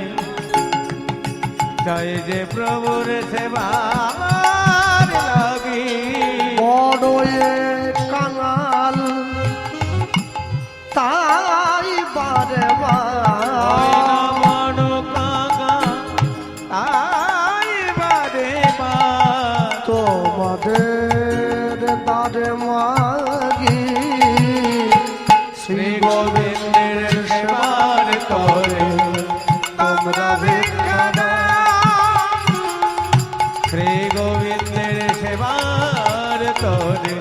চাই যে প্রভুর সেবার লাগি। বড়য়ে কাঙাল তাই বারে বড় কাকা তাই বারে তোমাদের দারে মাগি। শ্রী গোবিন্দের সেবার তরে তোমরা ভিক্ষা দাও। শ্রী গোবিন্দের সেবার তরে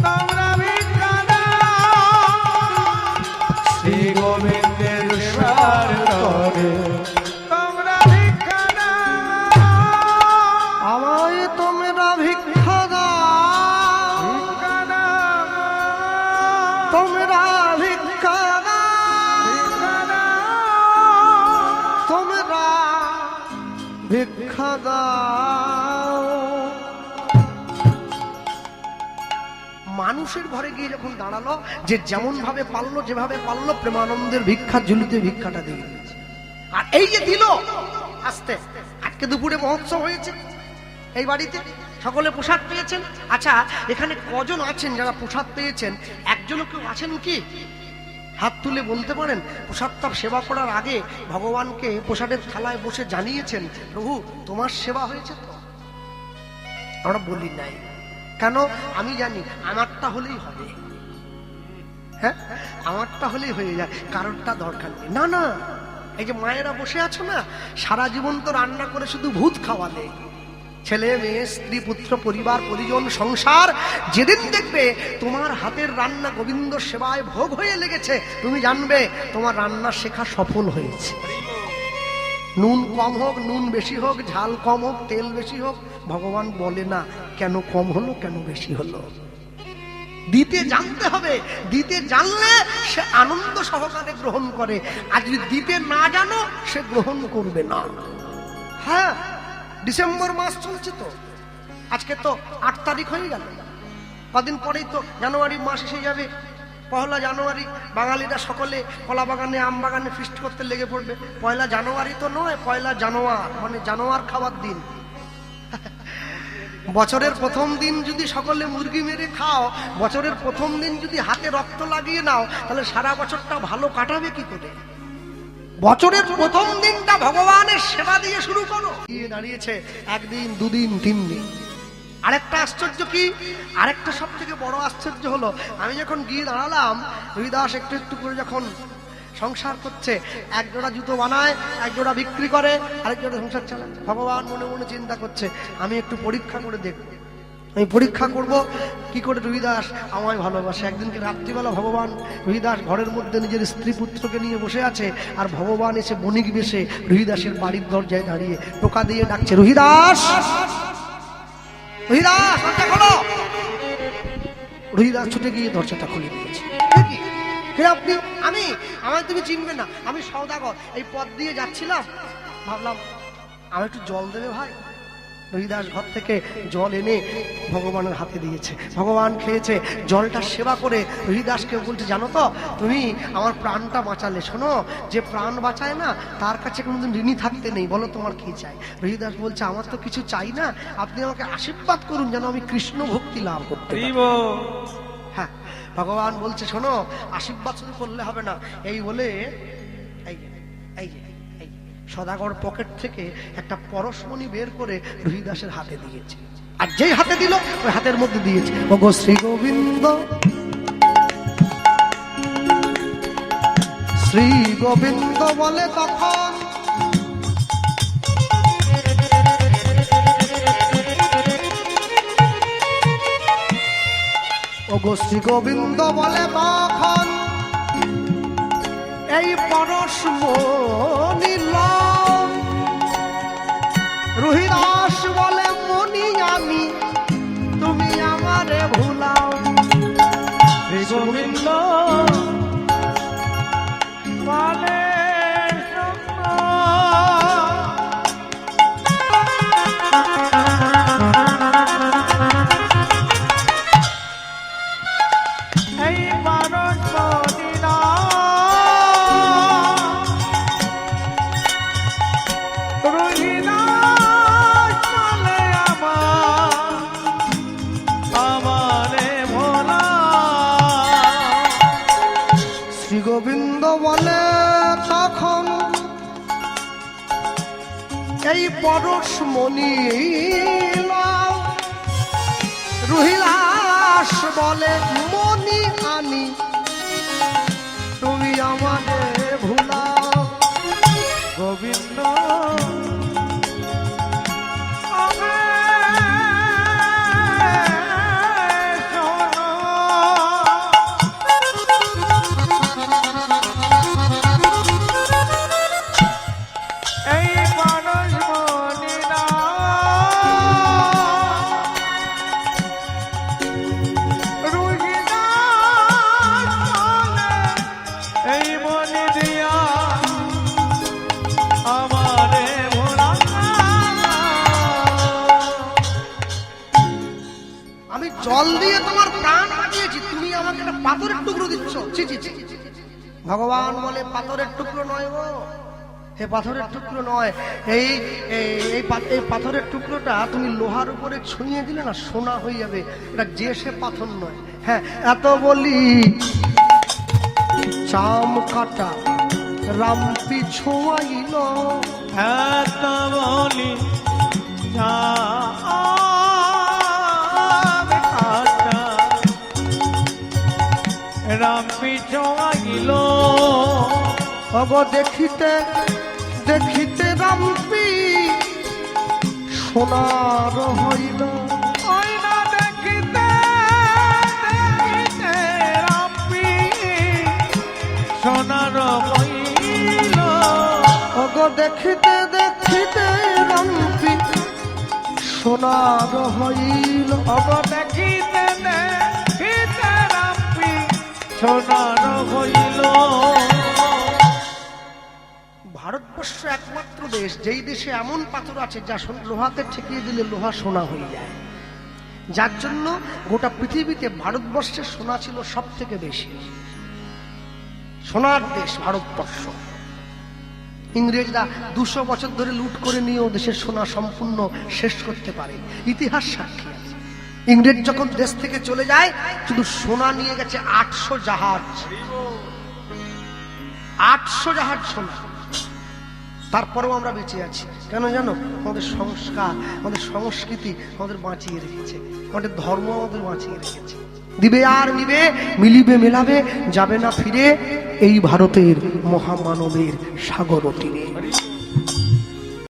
তোমরা ভিক্ষা দাও। শ্রী গোবিন্দের সেবার তরে তোমরা ভিক্ষা দাও। আমায় তোমরা ভিক্ষা দাও, ভিক্ষা দাও, তোমরা ভিক্ষা দাও, ভিক্ষা দাও। তোমরা ভিক্ষা দাও। মানুষের ঘরে গিয়ে যখন দাঁড়ালো, যে যেমন ভাবে পারলো, যেভাবে পারলো, প্রেমানন্দের ভিক্ষার ঝুলিতে ভিক্ষাটা দিয়ে দিয়েছে। আর এই যে দিল আস্তে, আজকে দুপুরে মহোৎসব হয়েছে এই বাড়িতে, সকলে প্রসাদ পেয়েছেন। আচ্ছা, এখানে কজন আছেন যারা প্রসাদ পেয়েছেন? একজনও কেউ আছেন কি? হাত তুলে বলতে পারেন প্রসাদটা সেবা করার আগে ভগবানকে প্রসাদের থালায় বসে জানিয়েছেন, প্রভু তোমার সেবা হয়েছে তো? আমরা বলি নাই। কেন? আমি জানি আমারটা হলেই হবে। হ্যাঁ, আমারটা হলেই হয়ে যায়, কারোরটা দরকার নেই। না না, এই যে মায়েরা বসে আছো না, সারা জীবন তো রান্না করে শুধু ভূত খাওয়ালে। ছেলে মেয়ে স্ত্রী পুত্র পরিবার পরিজন সংসার, যেদিন দেখবে তোমার হাতের রান্না গোবিন্দ সেবায় ভোগ হয়ে লেগেছে, তুমি জানবে তোমার রান্না শেখা সফল হয়েছে। নুন কম হোক, নুন বেশি হোক, ঝাল কম হোক, তেল বেশি হোক, ভগবান বলে না কেন কম হলো কেন বেশি হলো। দিতে জানতে হবে, দিতে জানলে সে আনন্দ সহকারে গ্রহণ করে, আর যদি দিতে না জানো সে গ্রহণ করবে না। হ্যাঁ, ডিসেম্বর মাস চলছে তো, আজকে তো 8 তারিখ হয়ে গেল, কদিন পরেই তো জানুয়ারি মাস এসে যাবে। 1 জানুয়ারি বাঙালিরা সকলে কলা বাগানে আম বাগানে ফিস্ট করতে লেগে পড়বে। 1 জানুয়ারি তো নয়, 1 জানুয়ার মানে জানোয়ার খাওয়ার দিন। বছরের প্রথম দিন যদি সকলে মুরগি মেরে খাও, বছরের প্রথম দিন যদি হাতে রক্ত লাগিয়ে নাও, তাহলে সারা বছরটা ভালো কাটাবে কি করে? বছরের প্রথম দিনটা ভগবানের সেবা দিয়ে শুরু করো। গিয়ে দাঁড়িয়েছে 1 দিন 2 দিন 3 দিন। আরেকটা আশ্চর্য কি, আরেকটা সব থেকে বড় আশ্চর্য হলো, আমি যখন গিয়ে দাঁড়ালাম, হরিদাস একটু একটু করে যখন সংসার করছে, 1 জোড়া জুতো বানায়, 1 জোড়া বিক্রি করে, আরেক জোড়া সংসার চালায়। ভগবান মনে মনে চিন্তা করছে, আমি একটু পরীক্ষা করে দেখব, আমি পরীক্ষা করব কি করে রবিদাস আমায় ভালোবাসে। একদিনকে রাত্রিবেলা ভগবান রবিদাস ঘরের মধ্যে নিজের স্ত্রী পুত্রকে নিয়ে বসে আছে, আর ভগবান এসে বণিক বেশে রবিদাসের বাড়ির দরজায় দাঁড়িয়ে টোকা দিয়ে ডাকছে, রবিদাস রবিদাস দরজা খোলো। রবিদাস ছুটে গিয়ে দরজাটা খুলে দিয়েছে। আপনি? আমি? আমায় তুমি চিনবে না, আমি সওদাগর, এই পথ দিয়ে যাচ্ছিলাম, ভাবলাম আমার একটু জল দেবে ভাই। রবিদাস ঘর থেকে জল এনে ভগবানের হাতে দিয়েছে, ভগবান খেয়েছে। জলটা সেবা করে রবিদাসকে বলছে, জানো তো তুমি আমার প্রাণটা বাঁচালে। শোনো, যে প্রাণ বাঁচায় না তার কাছে কোনোদিন ঋণী থাকতে নেই, বলো তোমার কি চাই? রবিদাস বলছে, আমার তো কিছু চাই না, আপনি আমাকে আশীর্বাদ করুন যেন আমি কৃষ্ণ ভক্তি লাভ করতে পারি। হ্যাঁ, ভগবান বলছে, শোনো, আশীর্বাদ শুধু করলে হবে না। এই বলে এই এই সদাগর পকেট থেকে একটা পরশমণি বের করে রহিদাসের হাতে দিয়েছে, আর যেই হাতে দিল ওই হাতের মধ্যে দিয়েছে, ওগো শ্রী গোবিন্দ শ্রী গোবিন্দ বলে তখন ওগো শ্রী গোবিন্দ বলে তখন এই পরশমণি রহিদাস বলে, মনি আমি তুমি আমারে ভুলাও। শ্রী গোবিন্দ বলে এই পরশমণি গোবিন্দ বলে তখন এই পরশমণি রহিদাস বলে, মনি আমি তুমি আমাদের ভুলাও। গোবিন্দ জল দিয়ে তোমার প্রাণ বাঁচিয়েছি, তুমি আমাকে একটা পাথরের টুকরো দিচ্ছ। ভগবান বলে, পাথরের টুকরো নয় গো, হে পাথরের টুকরো নয়, এই পাথরের টুকরোটা তুমি লোহার উপরে ছুঁয়ে দিলে না সোনা হয়ে যাবে, এটা যে সে পাথর নয়। হ্যাঁ, এত বলি চাম কাটা রামপি ছোঁয়াইল এত বলি কাটা রামপি ছোঁয়াইল অগ দেখিতে দেখিতে রামপি সোনার হইল ওই না দেখিতে দেখিতে রামপি সোনার হইল অগ দেখিতে দেখিতে রামপি সোনার হইল অব দেখিতে দেখিতে রামপি সোনার হইল ভারতবর্ষ একমাত্র দেশ যেই দেশে এমন পাথর আছে যা লোহাতে ঠেকিয়ে দিলে লোহা সোনা হয়ে যায়, যার জন্য গোটা পৃথিবীতে ভারতবর্ষের সোনা ছিল সব থেকে বেশি। সোনার দেশ ভারতবর্ষ। ইংরেজরা 200 বছর ধরে লুট করে নিয়েও দেশের সোনা সম্পূর্ণ শেষ করতে পারে, ইতিহাস সাক্ষী আছে। ইংরেজ যখন দেশ থেকে চলে যায় শুধু সোনা নিয়ে গেছে 800 জাহাজ, 800 জাহাজ সোনা। তারপরেও আমরা বেঁচে আছি কেন জানো? আমাদের সংস্কার, আমাদের সংস্কৃতি আমাদের বাঁচিয়ে রেখেছে, আমাদের ধর্ম আমাদের বাঁচিয়ে রেখেছে। দিবে আর নিবে, মিলিবে মেলাবে, যাবে না ফিরে এই ভারতের মহামানবের সাগর তীরে।